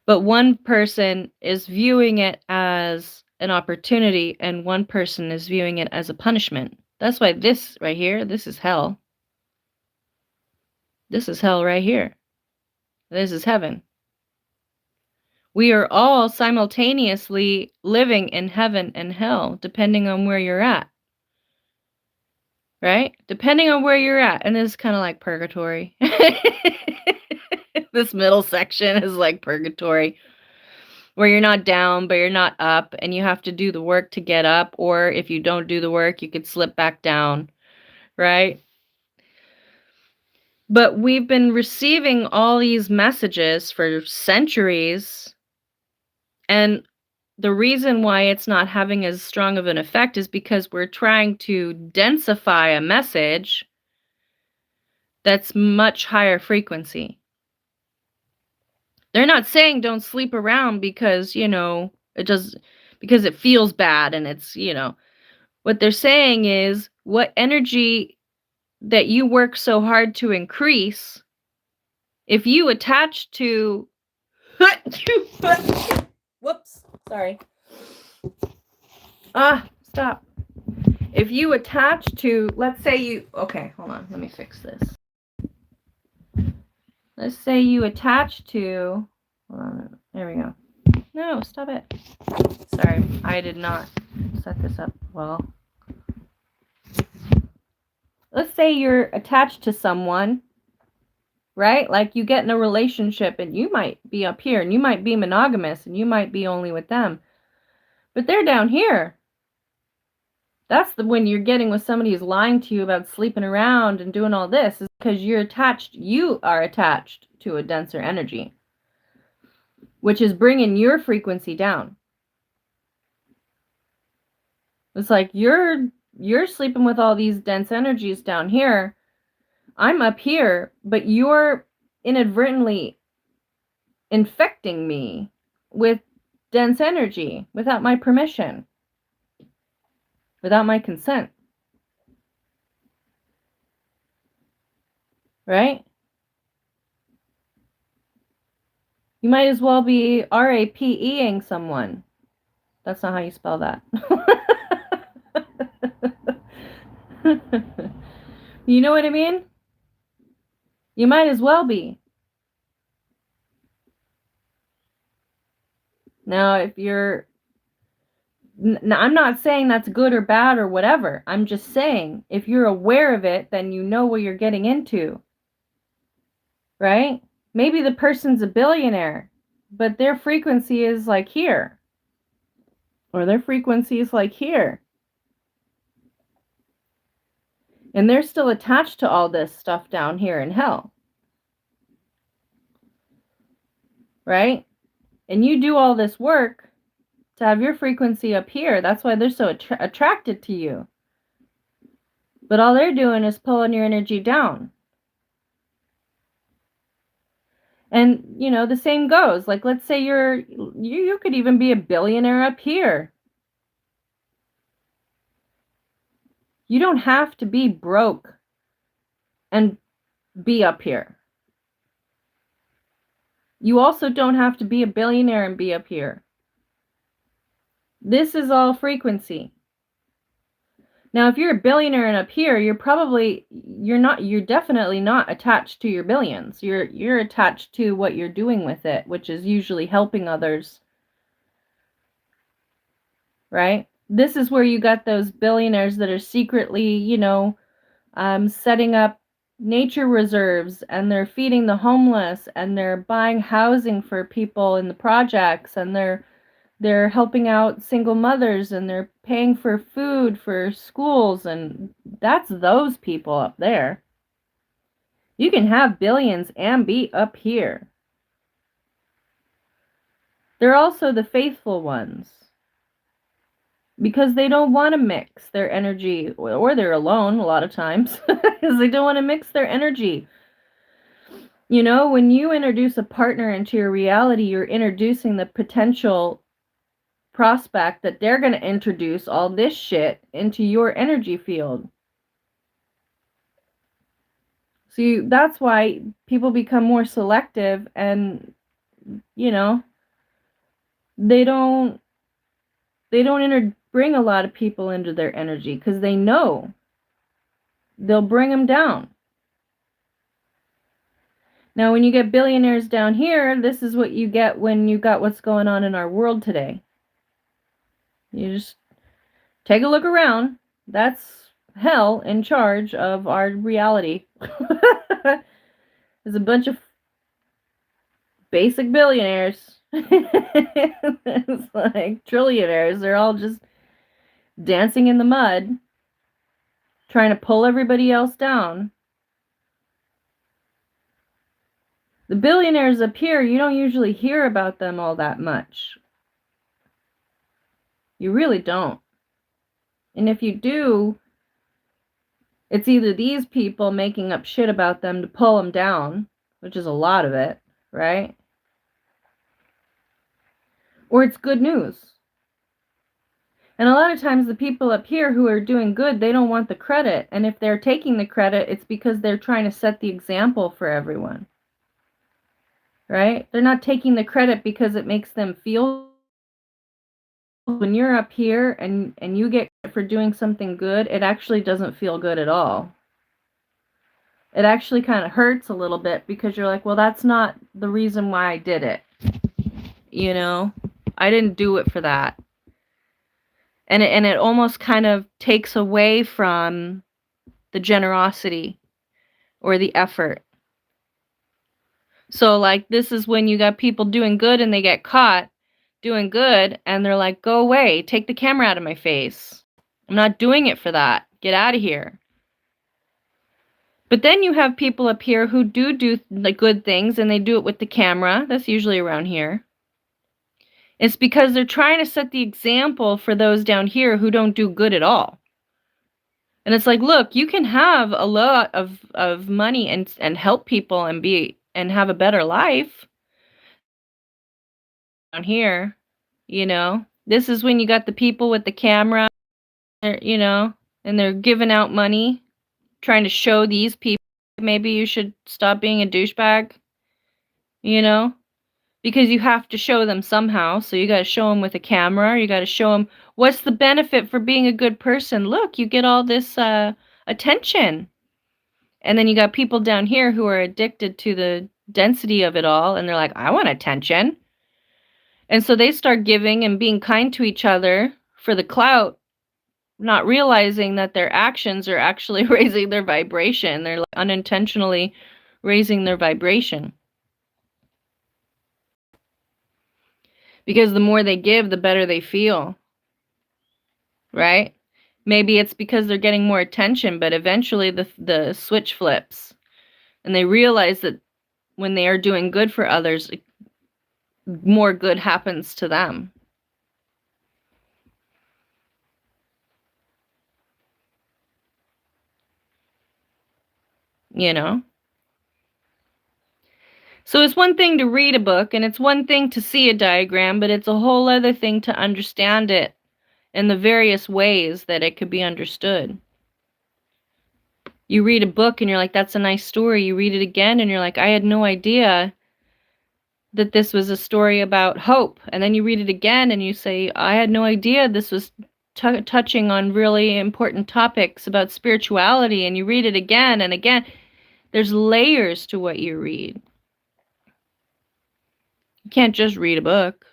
but one person is viewing it as an opportunity and one person is viewing it as a punishment. That's why this right here, this is hell. This is hell right here. This is heaven. We are all simultaneously living in heaven and hell, depending on where you're at. Right? Depending on where you're at. And this is kind of like purgatory. This middle section is like purgatory, where you're not down, but you're not up, and you have to do the work to get up. Or if you don't do the work, you could slip back down. Right? But we've been receiving all these messages for centuries, and the reason why it's not having as strong of an effect is because we're trying to densify a message that's much higher frequency. They're not saying don't sleep around because, because it feels bad and it's, what they're saying is what energy that you work so hard to increase, if you attach to whoops, sorry. Stop. If you attach to, let's say okay, hold on, let me fix this. Let's say you attach to, hold on, there we go. No, stop it. Sorry, I did not set this up well. Let's say you're attached to someone, right? Like you get in a relationship and you might be up here and you might be monogamous and you might be only with them, but they're down here. That's when you're getting with somebody who's lying to you about sleeping around and doing all this, is because you are attached to a denser energy, which is bringing your frequency down. It's like you're sleeping with all these dense energies down here. I'm up here, but you're inadvertently infecting me with dense energy without my permission, without my consent. Right? You might as well be RAPEing someone. That's not how you spell that. You know what I mean? You might as well be. Now, if you're... Now, I'm not saying that's good or bad or whatever. I'm just saying, if you're aware of it, then you know what you're getting into. Right? Maybe the person's a billionaire, but their frequency is like here. Or their frequency is like here. And they're still attached to all this stuff down here in hell. Right? And you do all this work to have your frequency up here. That's why they're so attracted to you. But all they're doing is pulling your energy down. And, the same goes. Like, let's say you could even be a billionaire up here. You don't have to be broke and be up here. You also don't have to be a billionaire and be up here. This is all frequency. Now, if you're a billionaire and up here, you're definitely not attached to your billions. You're attached to what you're doing with it, which is usually helping others. Right? This is where you got those billionaires that are secretly, setting up nature reserves, and they're feeding the homeless, and they're buying housing for people in the projects, and they're helping out single mothers, and they're paying for food for schools, and that's those people up there. You can have billions and be up here. They're also the faithful ones, because they don't want to mix their energy, or they're alone a lot of times, because they don't want to mix their energy. You know, when you introduce a partner into your reality, you're introducing the potential prospect that they're going to introduce all this shit into your energy field. So that's why people become more selective, and you know, they don't bring a lot of people into their energy, because they know they'll bring them down. Now, when you get billionaires down here, this is what you get when you got what's going on in our world today. You just take a look around. That's hell in charge of our reality. There's a bunch of basic billionaires. It's like trillionaires. They're all just dancing in the mud, trying to pull everybody else down. The billionaires up here, you don't usually hear about them all that much. You really don't. And if you do, it's either these people making up shit about them to pull them down, which is a lot of it, right? Or it's good news. And a lot of times the people up here who are doing good, they don't want the credit. And if they're taking the credit, it's because they're trying to set the example for everyone. Right? They're not taking the credit because it makes them feel. When you're up here and you get credit for doing something good, it actually doesn't feel good at all. It actually kind of hurts a little bit, because you're like, well, that's not the reason why I did it. You know, I didn't do it for that. And it almost kind of takes away from the generosity or the effort. So, like, this is when you got people doing good and they get caught doing good, and they're like, go away, take the camera out of my face. I'm not doing it for that. Get out of here. But then you have people up here who do the good things, and they do it with the camera. That's usually around here. It's because they're trying to set the example for those down here who don't do good at all. And it's like, look, you can have a lot of money and help people and have a better life down here, you know. This is when you got the people with the camera, you know, and they're giving out money, trying to show these people maybe you should stop being a douchebag, you know. Because you have to show them somehow. So you got to show them with a camera. You got to show them what's the benefit for being a good person. Look, you get all this attention. And then you got people down here who are addicted to the density of it all. And they're like, I want attention. And so they start giving and being kind to each other for the clout, not realizing that their actions are actually raising their vibration. They're like unintentionally raising their vibration. Because the more they give, the better they feel. Right? Maybe it's because they're getting more attention, but eventually the switch flips. And they realize that when they are doing good for others, more good happens to them. You know? So it's one thing to read a book, and it's one thing to see a diagram, but it's a whole other thing to understand it in the various ways that it could be understood. You read a book and you're like, that's a nice story. You read it again and you're like, I had no idea that this was a story about hope. And then you read it again and you say, I had no idea this was touching on really important topics about spirituality. And you read it again and again. There's layers to what you read. You can't just read a book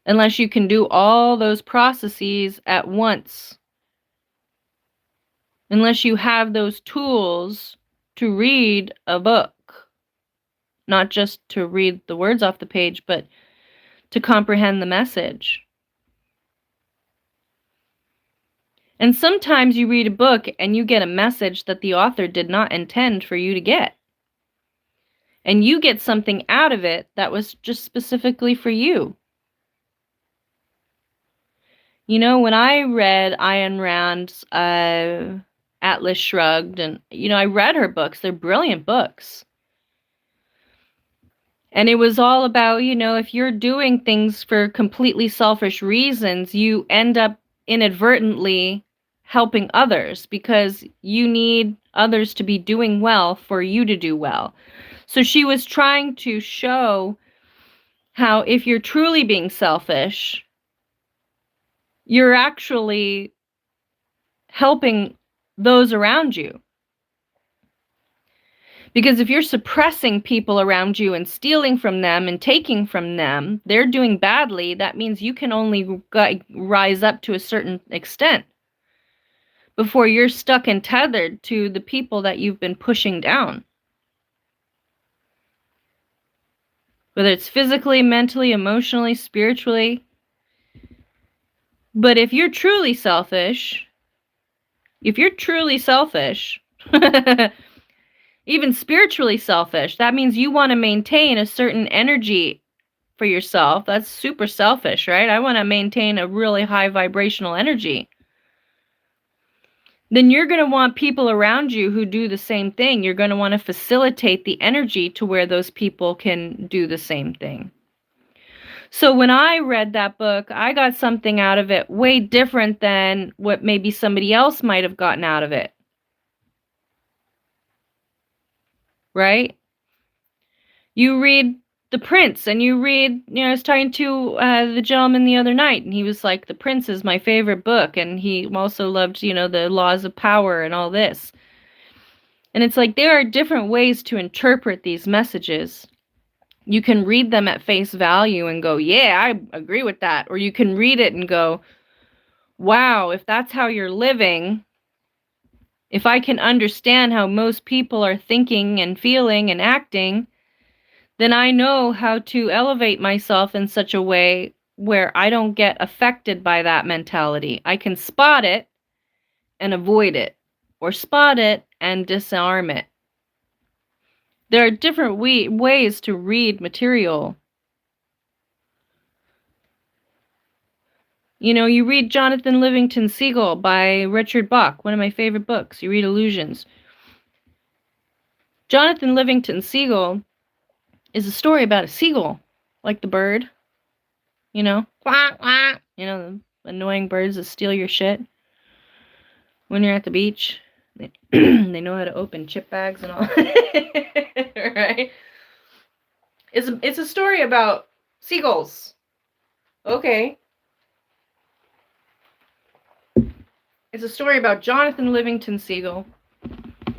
unless you can do all those processes at once. unless you have those tools to read a book. Not just to read the words off the page, but to comprehend the message. And sometimes you read a book and you get a message that the author did not intend for you to get. And you get something out of it that was just specifically for you. You know, when I read Ayn Rand's Atlas Shrugged, and, you know, I read her books. They're brilliant books. And it was all about, you know, if you're doing things for completely selfish reasons, you end up inadvertently helping others because you need others to be doing well for you to do well. So she was trying to show how if you're truly being selfish, you're actually helping those around you. Because if you're suppressing people around you and stealing from them and taking from them, they're doing badly. That means you can only rise up to a certain extent before you're stuck and tethered to the people that you've been pushing down. Whether it's physically, mentally, emotionally, spiritually. But if you're truly selfish, even spiritually selfish, that means you want to maintain a certain energy for yourself. That's super selfish, right? I want to maintain a really high vibrational energy. Then you're going to want people around you who do the same thing. You're going to want to facilitate the energy to where those people can do the same thing. So when I read that book, I got something out of it way different than what maybe somebody else might have gotten out of it. Right? You read The Prince, and you read, you know, I was talking to the gentleman the other night, and he was like, The Prince is my favorite book, and he also loved, you know, the laws of power and all this. And it's like, there are different ways to interpret these messages. You can read them at face value and go, yeah, I agree with that. Or you can read it and go, wow, if that's how you're living, if I can understand how most people are thinking and feeling and acting, then I know how to elevate myself in such a way where I don't get affected by that mentality. I can spot it and avoid it, or spot it and disarm it. There are different ways to read material. You know, you read Jonathan Livingston Seagull by Richard Bach, one of my favorite books. You read Illusions. Jonathan Livingston Seagull is a story about a seagull, like the bird, you know, quack, quack, you know, the annoying birds that steal your shit when you're at the beach. They know how to open chip bags and all. Right? It's a story about seagulls. Okay. It's a story about Jonathan Livingston Seagull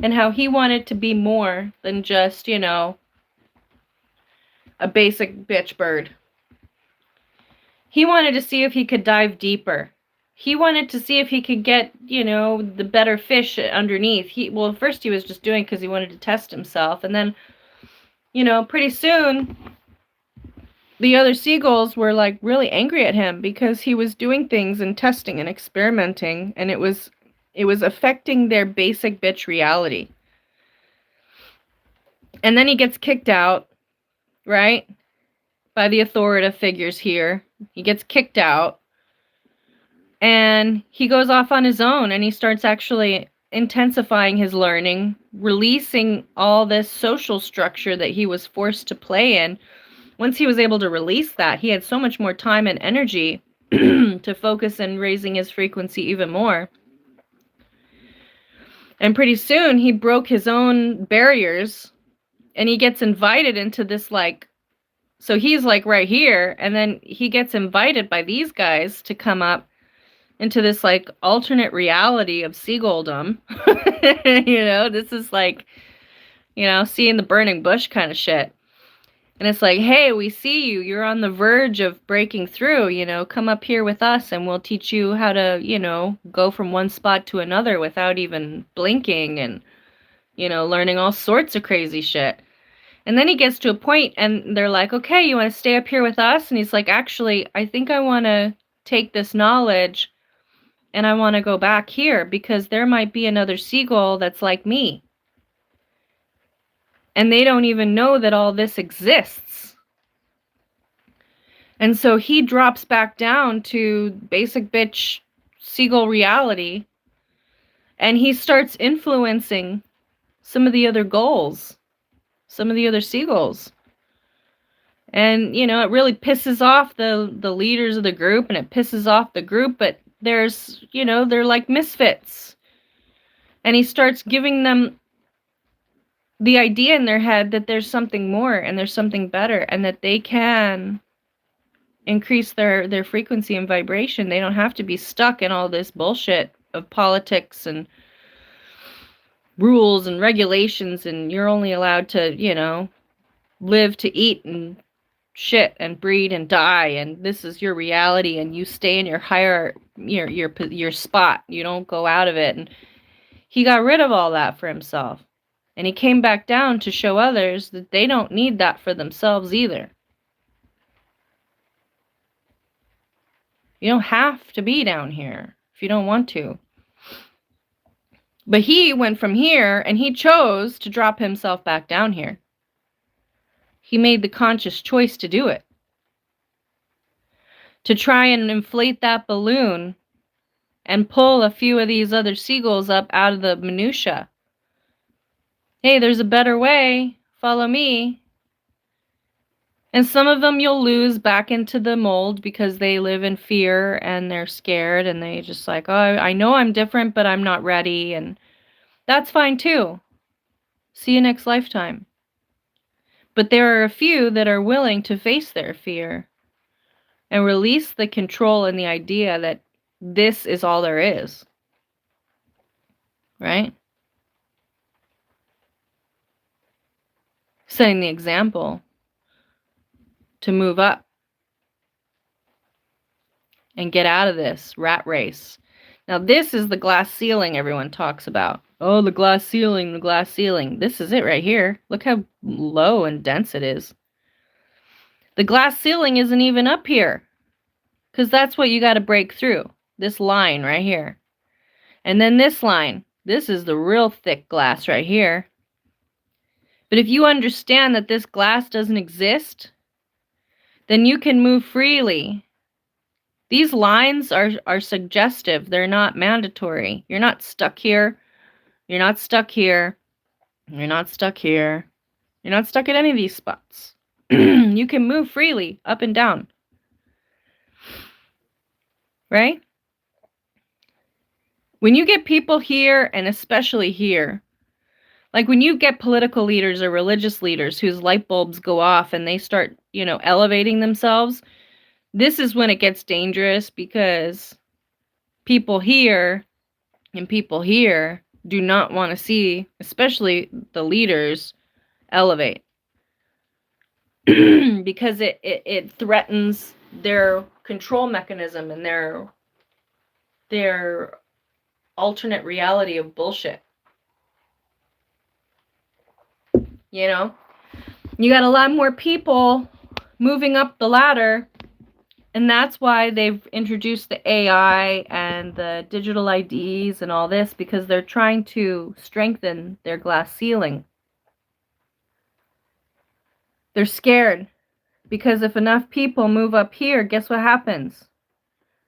and how he wanted to be more than just, you know, a basic bitch bird. He wanted to see if he could dive deeper. He wanted to see if he could get, you know, the better fish underneath. Well, first he was just doing it because he wanted to test himself. And then, you know, pretty soon the other seagulls were like really angry at him because he was doing things and testing and experimenting, and it was affecting their basic bitch reality. And then he gets kicked out, right? By the authoritative figures here. He gets kicked out. And he goes off on his own, and he starts actually intensifying his learning, releasing all this social structure that he was forced to play in. Once he was able to release that, he had so much more time and energy to focus on raising his frequency even more. And pretty soon he broke his own barriers, and he gets invited into this, like, so he's like right here, and then he gets invited by these guys to come up into this like alternate reality of seaguldom. You know, this is like, you know, seeing the burning bush kind of shit. And it's like, hey, we see you. You're on the verge of breaking through, come up here with us and we'll teach you how to, go from one spot to another without even blinking and, learning all sorts of crazy shit. And then he gets to a point and they're like, okay, you want to stay up here with us? And he's like, actually, I think I want to take this knowledge and I want to go back here because there might be another seagull that's like me. And they don't even know that all this exists. And so he drops back down to basic bitch seagull reality. And he starts influencing some of the other gulls, some of the other seagulls. And, it really pisses off the leaders of the group, and it pisses off the group, but there's, they're like misfits. And he starts giving them the idea in their head that there's something more and there's something better and that they can increase their frequency and vibration. They don't have to be stuck in all this bullshit of politics and rules and regulations, and you're only allowed to, live to eat and shit and breed and die, and this is your reality, and you stay in your higher your spot. You don't go out of it. And he got rid of all that for himself. And he came back down to show others that they don't need that for themselves either. You don't have to be down here if you don't want to. But he went from here and he chose to drop himself back down here. He made the conscious choice to do it. To try and inflate that balloon and pull a few of these other seagulls up out of the minutia. Hey, there's a better way. Follow me. And some of them you'll lose back into the mold because they live in fear and they're scared and they just like, oh, I know I'm different, but I'm not ready. And that's fine too. See you next lifetime. But there are a few that are willing to face their fear and release the control and the idea that this is all there is. Right? Setting the example to move up and get out of this rat race. Now, this is the glass ceiling everyone talks about. Oh, the glass ceiling, the glass ceiling. This is it right here. Look how low and dense it is. The glass ceiling isn't even up here because that's what you got to break through. This line right here. And then this line. This is the real thick glass right here. But if you understand that this glass doesn't exist, then you can move freely. These lines are suggestive. They're not mandatory. You're not stuck here. You're not stuck here. You're not stuck here. You're not stuck at any of these spots. You can move freely up and down. Right? When you get people here, and especially here, like when you get political leaders or religious leaders whose light bulbs go off and they start, elevating themselves, this is when it gets dangerous because people here and people here do not want to see, especially the leaders, elevate. Because it threatens their control mechanism and their alternate reality of bullshit. You got a lot more people moving up the ladder, and that's why they've introduced the AI and the digital IDs and all this, because they're trying to strengthen their glass ceiling. They're scared because if enough people move up here, guess what happens?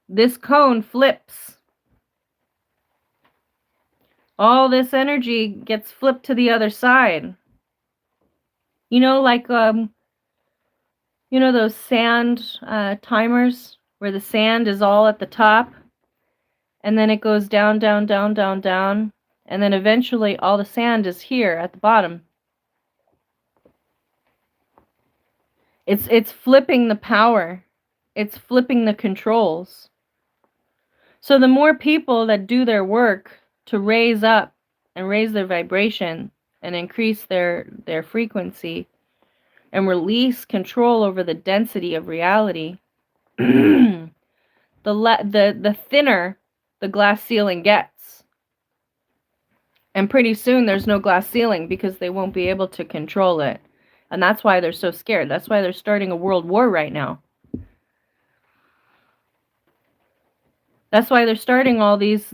This cone flips. All this energy gets flipped to the other side. Like, those sand timers where the sand is all at the top and then it goes down, down, down, down, down. And then eventually all the sand is here at the bottom. It's flipping the power. It's flipping the controls. So the more people that do their work to raise up and raise their vibration and increase their frequency and release control over the density of reality, the thinner the glass ceiling gets. And pretty soon there's no glass ceiling because they won't be able to control it. And that's why they're so scared. That's why they're starting a world war right now. That's why they're starting all this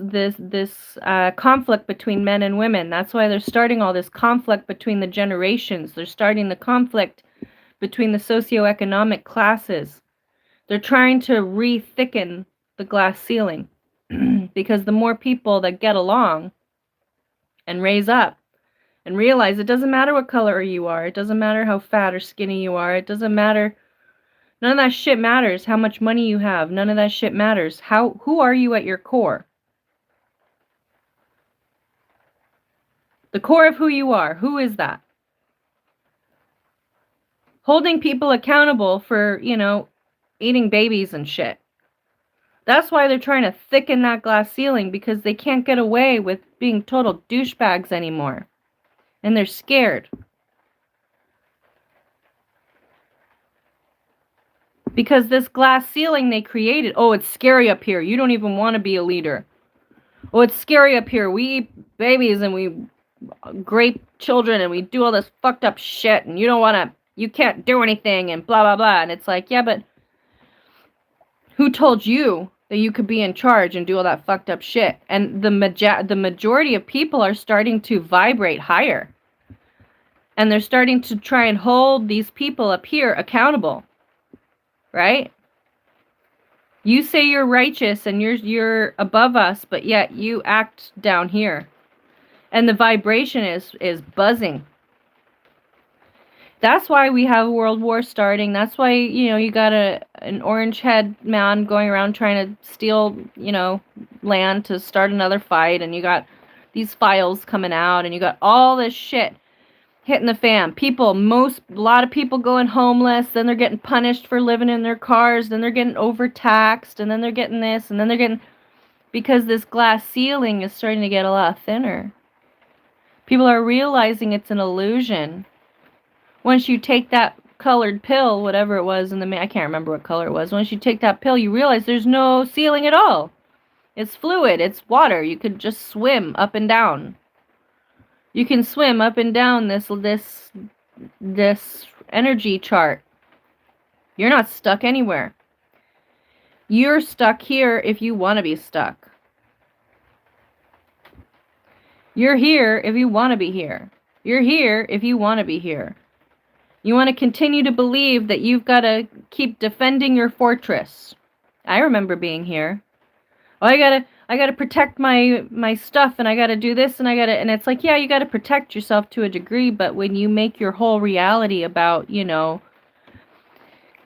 conflict between men and women. That's why they're starting all this conflict between the generations. They're starting the conflict between the socioeconomic classes. They're trying to re-thicken the glass ceiling because the more people that get along and raise up and realize it doesn't matter what color you are, it doesn't matter how fat or skinny you are, it doesn't matter. None of that shit matters how much money you have. None of that shit matters. Who are you at your core? The core of who you are. Who is that? Holding people accountable for, eating babies and shit. That's why they're trying to thicken that glass ceiling, because they can't get away with being total douchebags anymore. And they're scared. Because this glass ceiling they created, oh, it's scary up here. You don't even want to be a leader. Oh, it's scary up here. We eat babies and we rape children and we do all this fucked up shit, and you can't do anything and blah, blah, blah. And it's like, yeah, but who told you that you could be in charge and do all that fucked up shit? And the majority of people are starting to vibrate higher. And they're starting to try and hold these people up here accountable. Right? You say you're righteous and you're above us, but yet you act down here. And the vibration is buzzing. That's why we have a world war starting. That's why, you got an orange head man going around trying to steal, land to start another fight, and you got these files coming out, and you got all this shit hitting the fan. A lot of people going homeless, then they're getting punished for living in their cars, then they're getting overtaxed, and then they're getting this, and then they're getting, because this glass ceiling is starting to get a lot thinner. People are realizing it's an illusion. Once you take that colored pill, whatever it was I can't remember what color it was. Once you take that pill, you realize there's no ceiling at all. It's fluid, it's water. You could just swim up and down. You can swim up and down this energy chart. You're not stuck anywhere. You're stuck here if you want to be stuck. You're here if you want to be here. You're here if you want to be here. You want to continue to believe that you've got to keep defending your fortress. I remember being here. Oh, I gotta protect my stuff, and I gotta do this, and and it's like, yeah, you gotta protect yourself to a degree, but when you make your whole reality about,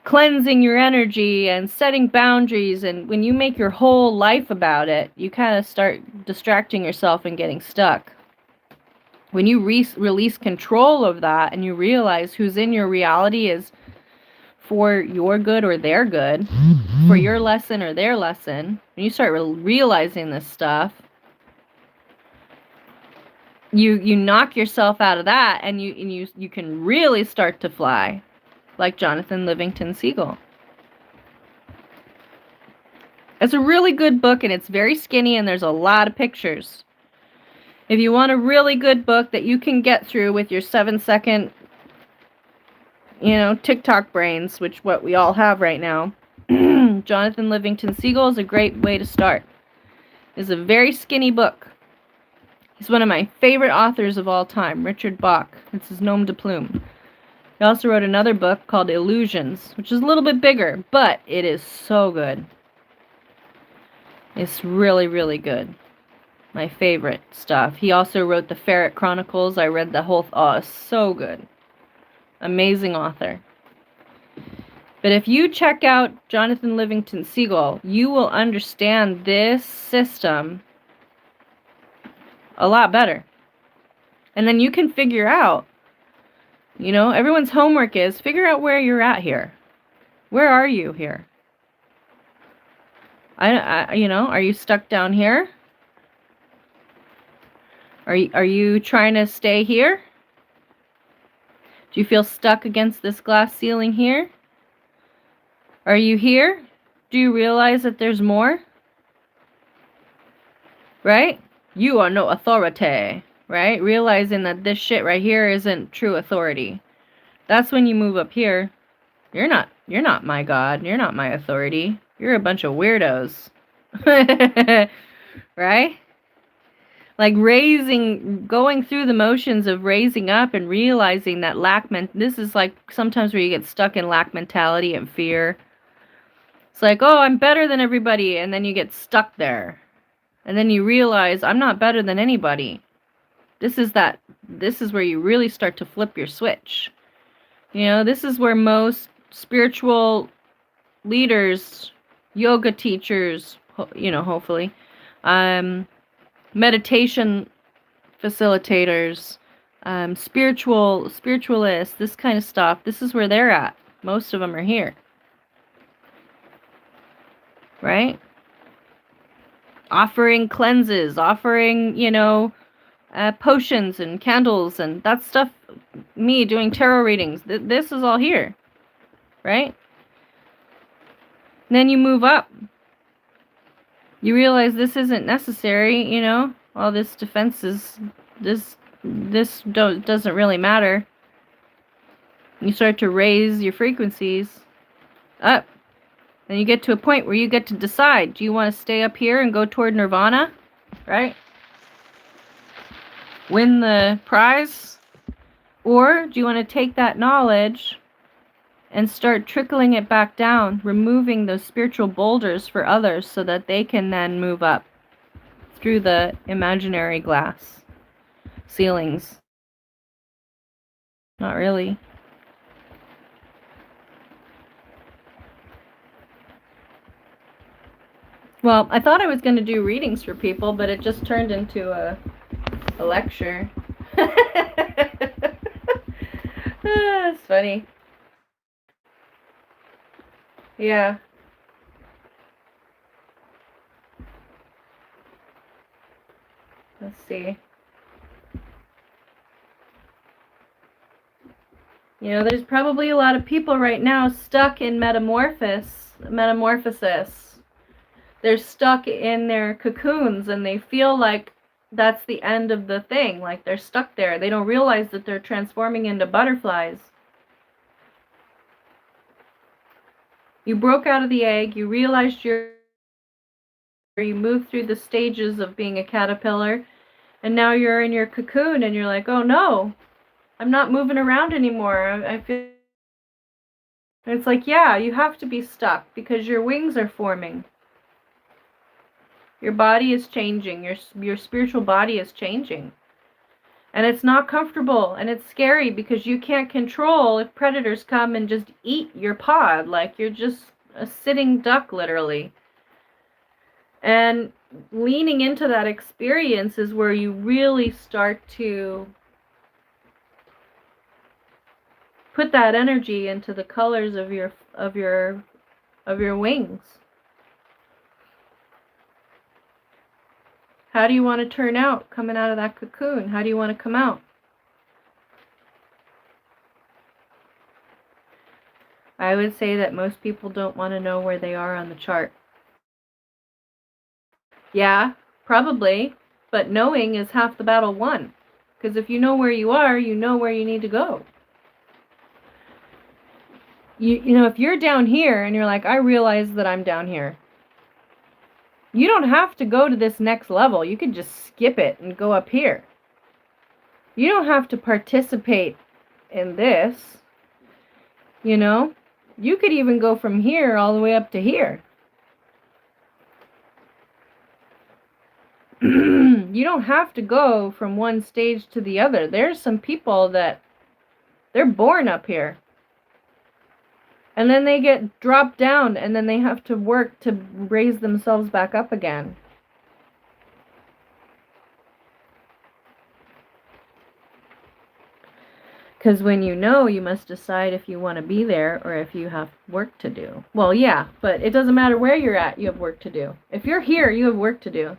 cleansing your energy and setting boundaries, and when you make your whole life about it, you kind of start distracting yourself and getting stuck. When you release control of that, and you realize who's in your reality is for your good or their good, for your lesson or their lesson, when you start realizing this stuff, you knock yourself out of that, and you can really start to fly, like Jonathan Livingston Seagull. It's a really good book, and it's very skinny, and there's a lot of pictures. If you want a really good book that you can get through with your 7-second TikTok brains, which what we all have right now, Jonathan Livingston Seagull is a great way to start. It's a very skinny book. He's one of my favorite authors of all time, Richard Bach. It's his nom de plume. He also wrote another book called Illusions, which is a little bit bigger, but it is so good. It's really, really good. My favorite stuff. He also wrote the Ferret Chronicles. I read the whole... Oh, it's so good. Amazing author. But if you check out Jonathan Livingston Seagull, you will understand this system a lot better. And then you can figure out, everyone's homework is figure out where you're at here. Where are you here? Are you stuck down here? Are you trying to stay here? Do you feel stuck against this glass ceiling here? Are you here? Do you realize that there's more? Right? You are no authority, right? Realizing that this shit right here isn't true authority. That's when you move up here. You're not my God. You're not my authority. You're a bunch of weirdos. Right? Like going through the motions of raising up and realizing that this is like sometimes where you get stuck in lack mentality and fear. It's like, oh, I'm better than everybody, and then you get stuck there. And then you realize, I'm not better than anybody. This is where you really start to flip your switch. You know, this is where most spiritual leaders, yoga teachers, hopefully, meditation facilitators, spiritualists, this kind of stuff, this is where they're at. Most of them are here. Right? Offering cleanses, offering, potions and candles and that stuff. Me doing tarot readings. This is all here. Right? Then you move up. You realize this isn't necessary, all this defense doesn't really matter. You start to raise your frequencies up. And you get to a point where you get to decide, do you want to stay up here and go toward nirvana, right? Win the prize? Or do you want to take that knowledge and start trickling it back down, removing those spiritual boulders for others so that they can then move up through the imaginary glass ceilings? Not really. Well, I thought I was going to do readings for people, but it just turned into a lecture. It's funny. Yeah. Let's see. There's probably a lot of people right now stuck in metamorphosis. They're stuck in their cocoons and they feel like that's the end of the thing. Like they're stuck there. They don't realize that they're transforming into butterflies. You broke out of the egg. You realized you moved through the stages of being a caterpillar. And now you're in your cocoon and you're like, oh no, I'm not moving around anymore. I feel... And it's like, yeah, you have to be stuck because your wings are forming. Your body is changing. Your spiritual body is changing. And it's not comfortable. And it's scary because you can't control if predators come and just eat your pod. Like you're just a sitting duck, literally. And leaning into that experience is where you really start to put that energy into the colors of your wings. How do you want to turn out coming out of that cocoon? How do you want to come out? I would say that most people don't want to know where they are on the chart. Yeah, probably, but knowing is half the battle won. Because if you know where you are, you know where you need to go. If you're down here and you're like, I realize that I'm down here. You don't have to go to this next level. You could just skip it and go up here. You don't have to participate in this. You could even go from here all the way up to here. You don't have to go from one stage to the other. There's some people that they're born up here. And then they get dropped down and then they have to work to raise themselves back up again. Because when you must decide if you want to be there or if you have work to do. Well, yeah, but it doesn't matter where you're at, you have work to do. If you're here, you have work to do.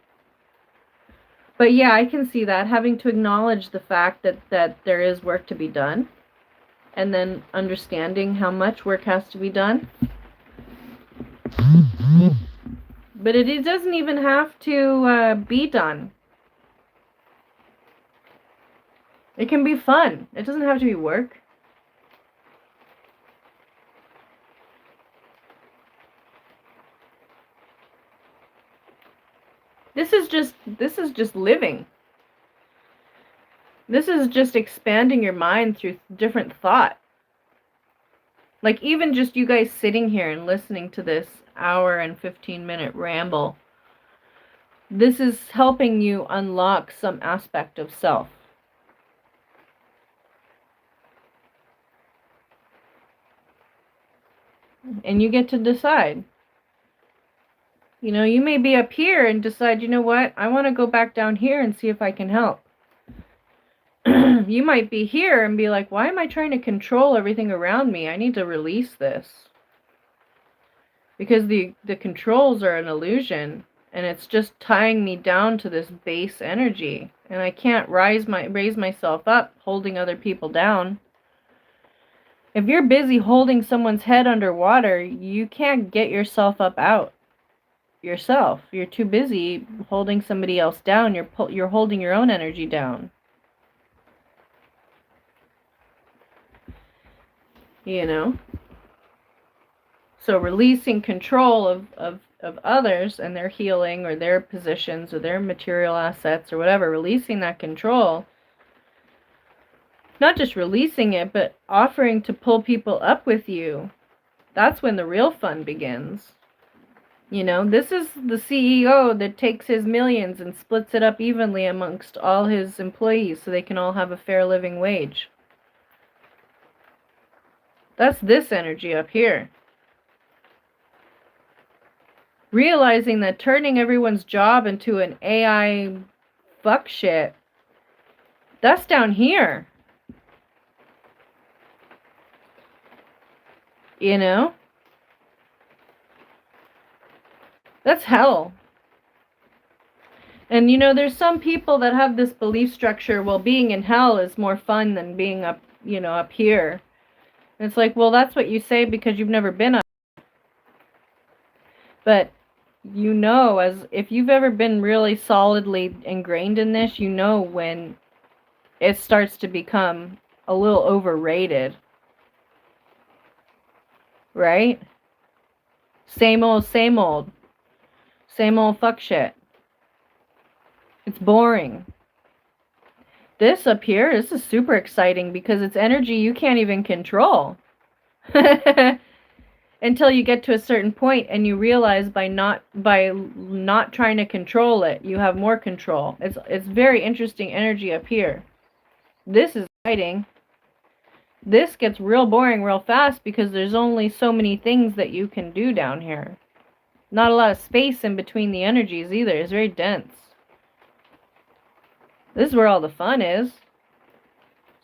But yeah, I can see that, having to acknowledge the fact that there is work to be done. and then understanding how much work has to be done. But it doesn't even have to be done. It can be fun. It doesn't have to be work. This is just living. This is just expanding your mind through different thought. Like even just you guys sitting here and listening to this hour and 15-minute ramble. This is helping you unlock some aspect of self. And you get to decide. You know, you may be up here and decide, you know what, I want to go back down here and see if I can help. You might be here and be like, why am I trying to control everything around me? I need to release this. Because the controls are an illusion, and it's just tying me down to this base energy. And I can't raise myself up holding other people down. If you're busy holding someone's head underwater, you can't get yourself up out yourself. You're too busy holding somebody else down. You're holding your own energy down. You know? So releasing control of others and their healing or their positions or their material assets or whatever, releasing that control, not just releasing it, but offering to pull people up with you, that's when the real fun begins. You know, this is the CEO that takes his millions and splits it up evenly amongst all his employees so they can all have a fair living wage. That's this energy up here. Realizing that turning everyone's job into an AI fuck shit, that's down here. You know? That's hell. And you know, there's some people that have this belief structure, well, being in hell is more fun than being up, you know, up here. And it's like, well, that's what you say because you've never been up. But you know, as if you've ever been really solidly ingrained in this, you know when it starts to become a little overrated. Right? Same old, same old. Same old fuck shit. It's boring. This up here, this is super exciting because it's energy you can't even control. Until you get to a certain point and you realize by not trying to control it, you have more control. It's very interesting energy up here. This is exciting. This gets real boring real fast because there's only so many things that you can do down here. Not a lot of space in between the energies either. It's very dense. This is where all the fun is.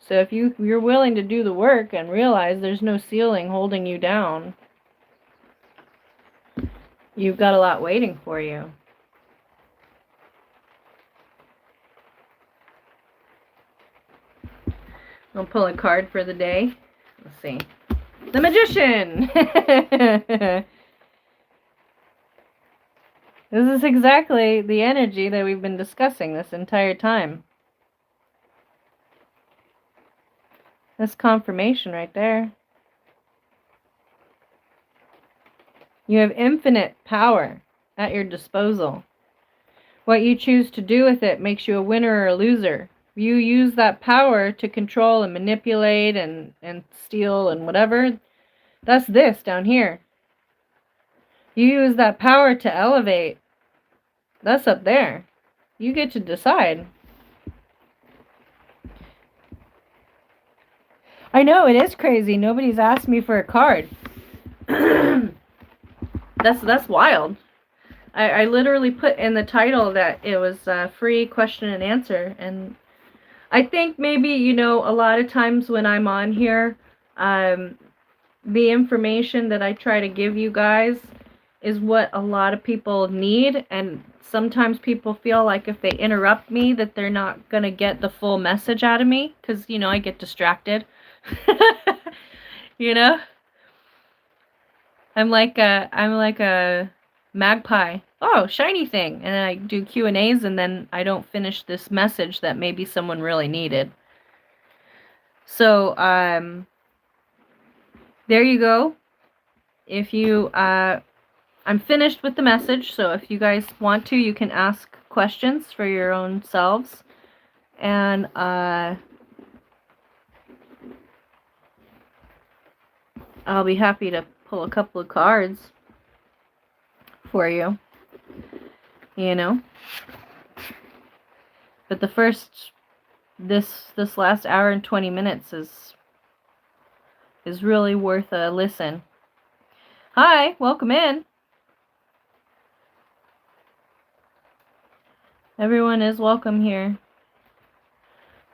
So if you're willing to do the work and realize there's no ceiling holding you down, you've got a lot waiting for you. I'll pull a card for the day. Let's see. The Magician! This is exactly the energy that we've been discussing this entire time. That's confirmation right there. You have infinite power at your disposal. What you choose to do with it makes you a winner or a loser. You use that power to control and manipulate and steal and whatever. That's this down here. You use that power to elevate. That's up there. You get to decide. I know, it is crazy. Nobody's asked me for a card. That's wild. I literally put in the title that it was a free question and answer. And I think maybe, you know, a lot of times when I'm on here, the information that I try to give you guys is what a lot of people need. And sometimes people feel like if they interrupt me that they're not going to get the full message out of me because, you know, I get distracted. You know? I'm like a magpie. Oh, shiny thing. And then I do Q&As and then I don't finish this message that maybe someone really needed. So, there you go. If you, I'm finished with the message, so if you guys want to, you can ask questions for your own selves. And, I'll be happy to pull a couple of cards for you, you know. But the first, this last hour and 20 minutes is really worth a listen. Hi, welcome in. Everyone is welcome here.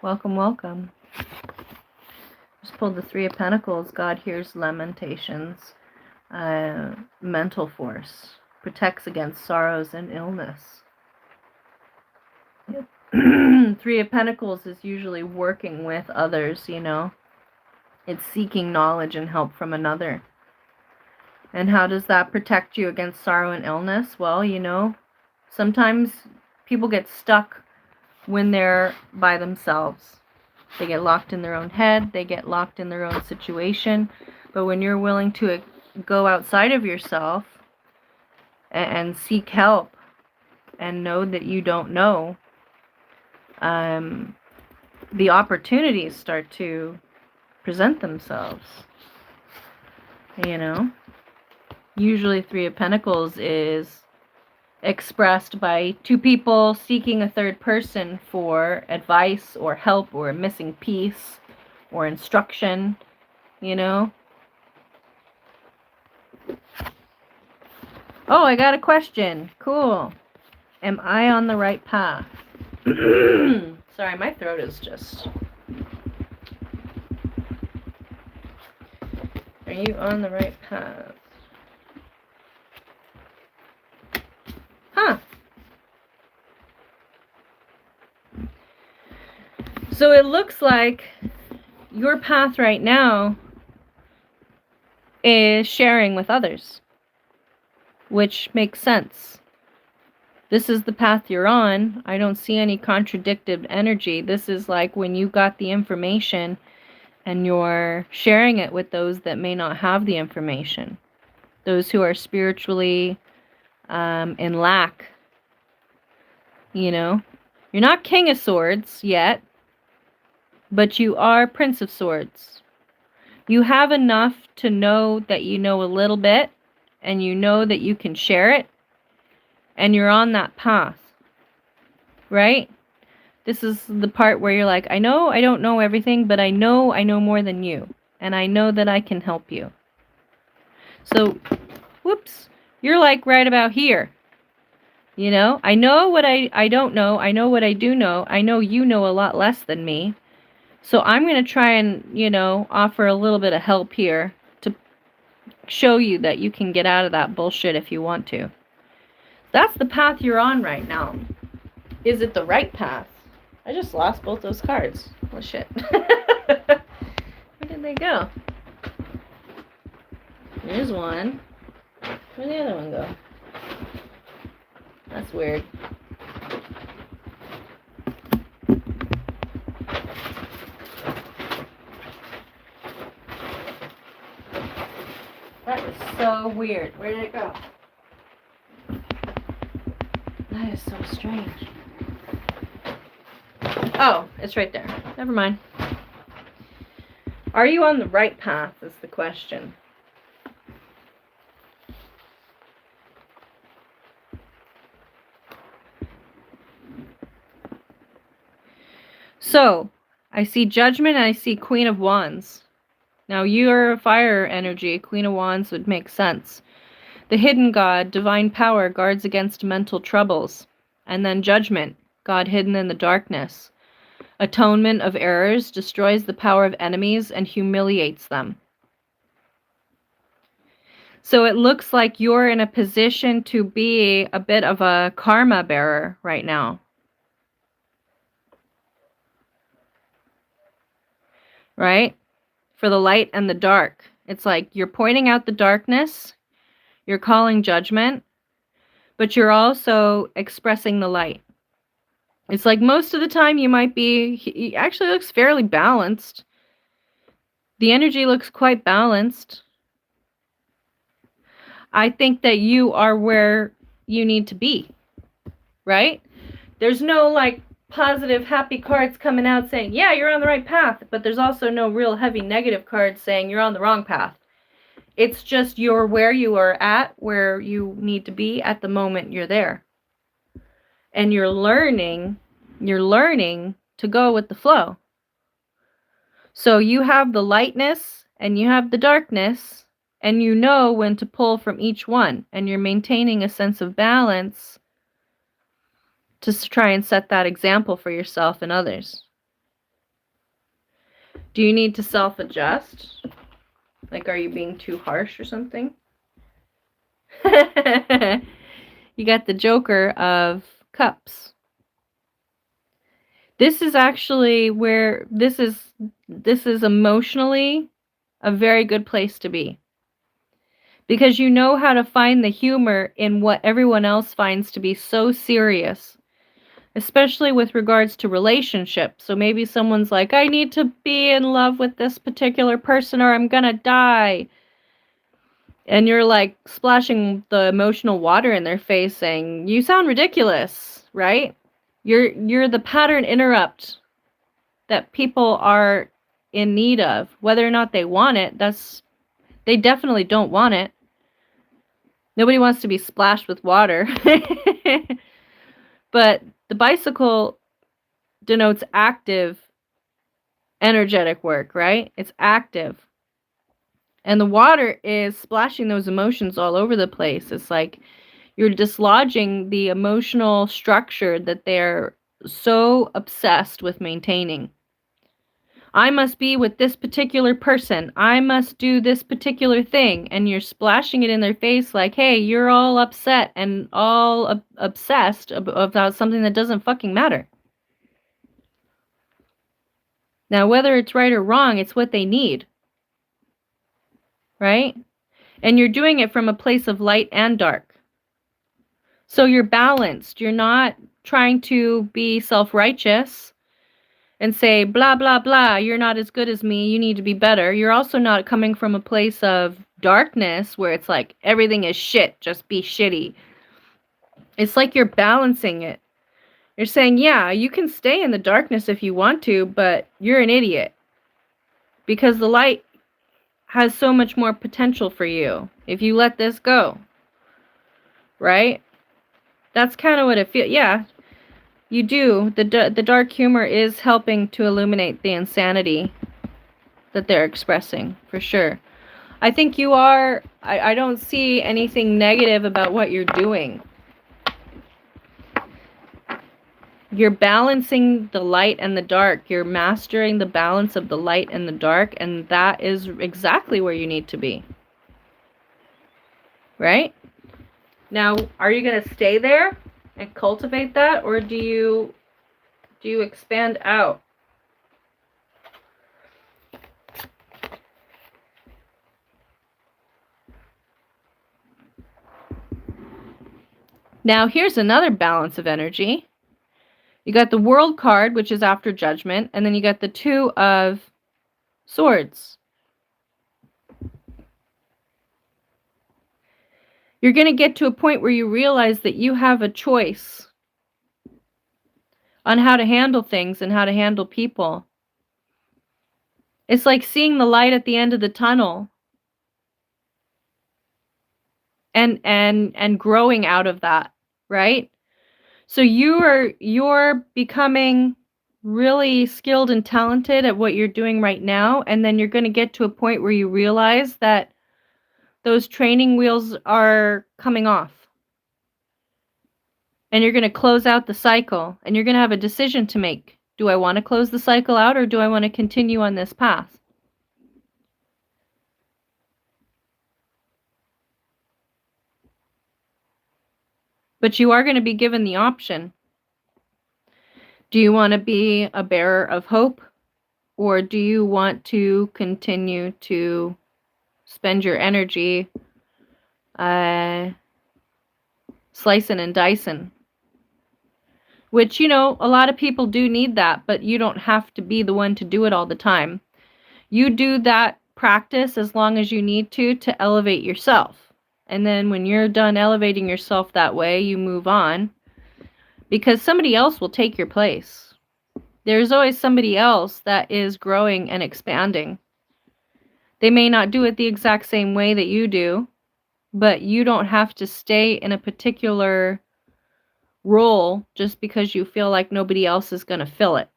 Welcome, welcome. Just pulled the Three of Pentacles. God hears lamentations. Mental force. Protects against sorrows and illness. Three of Pentacles is usually working with others, you know. It's seeking knowledge and help from another. And how does that protect you against sorrow and illness? Well, you know, sometimes people get stuck when they're by themselves. They get locked in their own head. They get locked in their own situation. But when you're willing to go outside of yourself and seek help and know that you don't know, the opportunities start to present themselves. You know? Usually Three of Pentacles is expressed by two people seeking a third person for advice or help or a missing piece or instruction, you know. Oh, I got a question. Cool. Am I on the right path? Sorry, my throat is just... Are you on the right path? Huh. So it looks like your path right now is sharing with others, which makes sense. This is the path you're on. I don't see any contradictive energy. This is like when you got the information and you're sharing it with those that may not have the information. Those who are spiritually in lack. You know, you're not King of Swords yet, but you are Prince of Swords. You have enough to know that you know a little bit, and you know that you can share it, and you're on that path, right? This is the part where you're like, I know I don't know everything, but I know more than you, and I know that I can help you. So, whoops, you're like right about here. You know, I know what I don't know. I know what I do know. I know you know a lot less than me. So I'm going to try and, you know, offer a little bit of help here to show you that you can get out of that bullshit if you want to. That's the path you're on right now. Is it the right path? I just lost both those cards. Well, shit. Where did they go? There's one. Where'd the other one go? That's weird. That is so weird. Where did it go? That is so strange. Oh, it's right there. Never mind. Are you on the right path is the question. So, I see Judgment and I see Queen of Wands. Now, you're a fire energy. Queen of Wands would make sense. The hidden God, divine power, guards against mental troubles. And then Judgment, God hidden in the darkness. Atonement of errors, destroys the power of enemies and humiliates them. So it looks like you're in a position to be a bit of a karma bearer right now. Right? For the light and the dark. It's like you're pointing out the darkness, you're calling judgment, but you're also expressing the light. It's like most of the time you might be, he actually looks fairly balanced. The energy looks quite balanced. I think that you are where you need to be, right? There's no like positive, happy cards coming out saying, yeah, you're on the right path, but there's also no real heavy negative cards saying you're on the wrong path. It's just you're where you are at, where you need to be at the moment you're there. And you're learning to go with the flow. So you have the lightness and you have the darkness, and you know when to pull from each one, and you're maintaining a sense of balance to try and set that example for yourself and others. Do you need to self-adjust? Like, are you being too harsh or something? You got the Joker of Cups. This is actually where this is emotionally a very good place to be. Because you know how to find the humor in what everyone else finds to be so serious. Especially with regards to relationships. So maybe someone's like, I need to be in love with this particular person or I'm gonna die. And you're like splashing the emotional water in their face saying, you sound ridiculous, right? You're the pattern interrupt that people are in need of. Whether or not they want it, they definitely don't want it. Nobody wants to be splashed with water. But the bicycle denotes active energetic work, right? It's active. And the water is splashing those emotions all over the place. It's like you're dislodging the emotional structure that they're so obsessed with maintaining. I must be with this particular person. I must do this particular thing. And you're splashing it in their face like, hey, you're all upset and all obsessed about something that doesn't fucking matter. Now, whether it's right or wrong, it's what they need. Right? And you're doing it from a place of light and dark. So you're balanced. You're not trying to be self-righteous and say, blah, blah, blah, you're not as good as me, you need to be better. You're also not coming from a place of darkness where it's like, everything is shit, just be shitty. It's like you're balancing it. You're saying, yeah, you can stay in the darkness if you want to, but you're an idiot. Because the light has so much more potential for you if you let this go. Right? That's kind of what it feels. Yeah, you do. The dark humor is helping to illuminate the insanity that they're expressing, for sure. I think you are, I don't see anything negative about what you're doing. You're balancing the light and the dark. You're mastering the balance of the light and the dark, and that is exactly where you need to be. Right? Now, are you going to stay there and cultivate that, or do you expand out? Now, here's another balance of energy. You got the World card, which is after judgment, and then you got the Two of Swords. You're going to get to a point where you realize that you have a choice on how to handle things and how to handle people. It's like seeing the light at the end of the tunnel and growing out of that, right? So you're becoming really skilled and talented at what you're doing right now, and then you're going to get to a point where you realize that those training wheels are coming off. And you're going to close out the cycle, and you're going to have a decision to make. Do I want to close the cycle out, or do I want to continue on this path? But you are going to be given the option. Do you want to be a bearer of hope, or do you want to continue to spend your energy slicing and dicing. Which, you know, a lot of people do need that, but you don't have to be the one to do it all the time. You do that practice as long as you need to elevate yourself. And then when you're done elevating yourself that way, you move on. Because somebody else will take your place. There's always somebody else that is growing and expanding. They may not do it the exact same way that you do, but you don't have to stay in a particular role just because you feel like nobody else is going to fill it.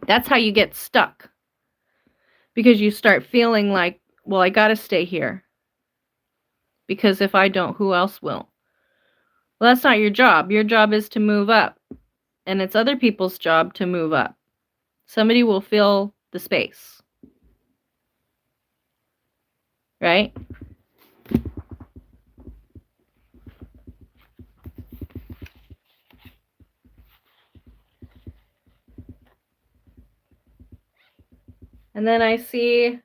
That's how you get stuck. Because you start feeling like, well, I got to stay here. Because if I don't, who else will? Well, that's not your job. Your job is to move up. And it's other people's job to move up. Somebody will fill the space. Right? And then I see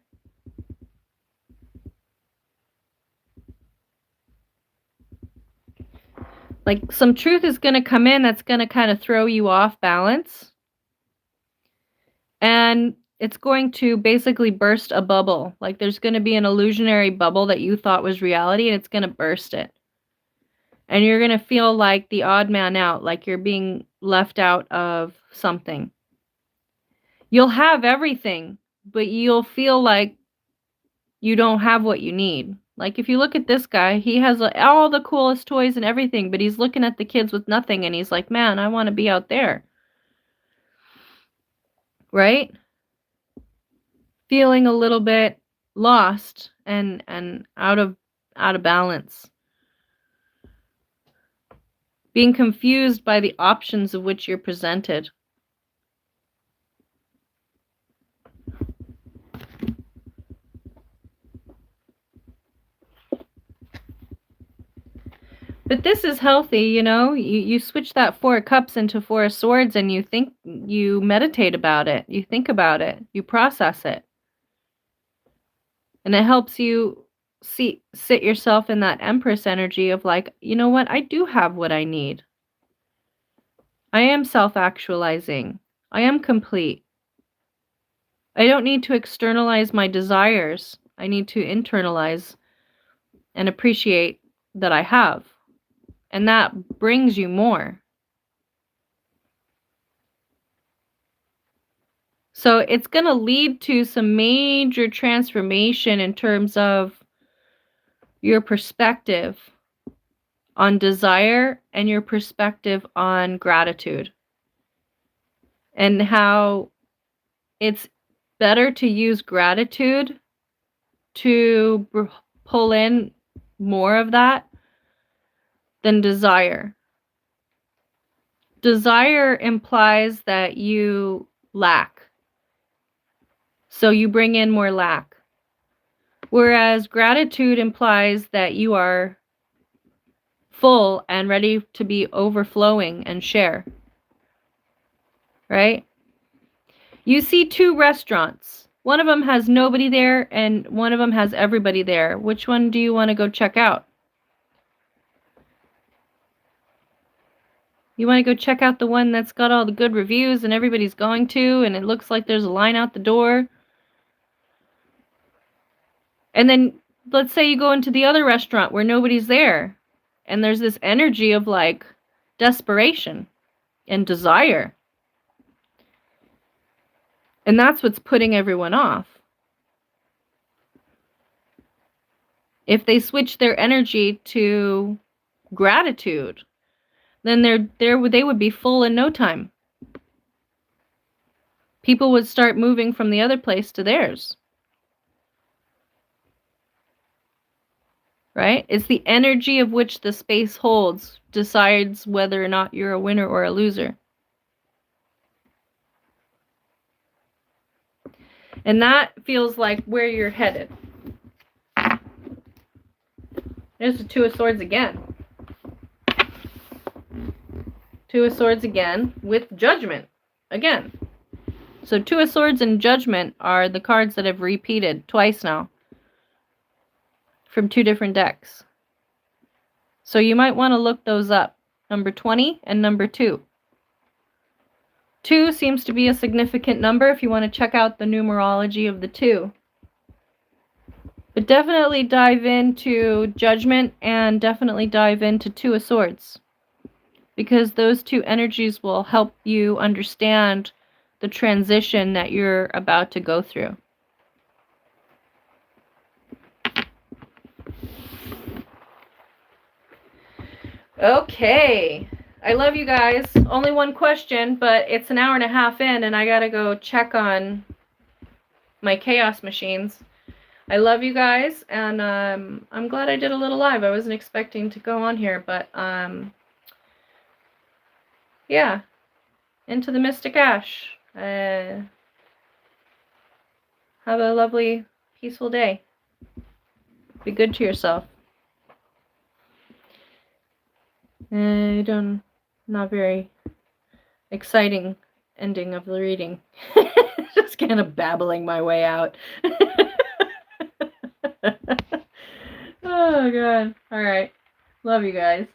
like some truth is going to come in that's going to kind of throw you off balance. And it's going to basically burst a bubble. Like there's going to be an illusionary bubble that you thought was reality, and it's going to burst it. And you're going to feel like the odd man out, like you're being left out of something. You'll have everything, but you'll feel like you don't have what you need. Like if you look at this guy, he has all the coolest toys and everything, but he's looking at the kids with nothing, and he's like, man, I want to be out there. Right? Feeling a little bit lost and out of balance. Being confused by the options of which you're presented. But this is healthy, you know. You switch that 4 of Cups into 4 of Swords, and you meditate about it. You think about it. You process it. And it helps you sit yourself in that Empress energy of like, you know what? I do have what I need. I am self-actualizing. I am complete. I don't need to externalize my desires. I need to internalize and appreciate that I have. And that brings you more. So it's going to lead to some major transformation in terms of your perspective on desire and your perspective on gratitude. And how it's better to use gratitude to pull in more of that than desire. Desire implies that you lack. So you bring in more lack. Whereas gratitude implies that you are full and ready to be overflowing and share. Right? You see 2 restaurants. One of them has nobody there and one of them has everybody there. Which one do you want to go check out? You want to go check out the one that's got all the good reviews and everybody's going to, and it looks like there's a line out the door. And then let's say you go into the other restaurant where nobody's there, and there's this energy of like desperation and desire. And that's what's putting everyone off. If they switch their energy to gratitude, then they would be full in no time. People would start moving from the other place to theirs. Right? It's the energy of which the space holds decides whether or not you're a winner or a loser. And that feels like where you're headed. There's the 2 of Swords again. 2 of Swords again with Judgment. Again. So Two of Swords and Judgment are the cards that have repeated twice now from 2 different decks. So you might want to look those up. Number 20 and number 2. 2 seems to be a significant number if you want to check out the numerology of the 2. But definitely dive into Judgment and definitely dive into Two of Swords, because those 2 energies will help you understand the transition that you're about to go through. Okay. I love you guys. Only one question, but it's an hour and a half in and I gotta go check on my chaos machines. I love you guys, and I'm glad I did a little live. I wasn't expecting to go on here, but yeah. Into the Mystic Ash. Have a lovely, peaceful day. Be good to yourself. Not very exciting ending of the reading. Just kind of babbling my way out. Oh, God. All right. Love you guys.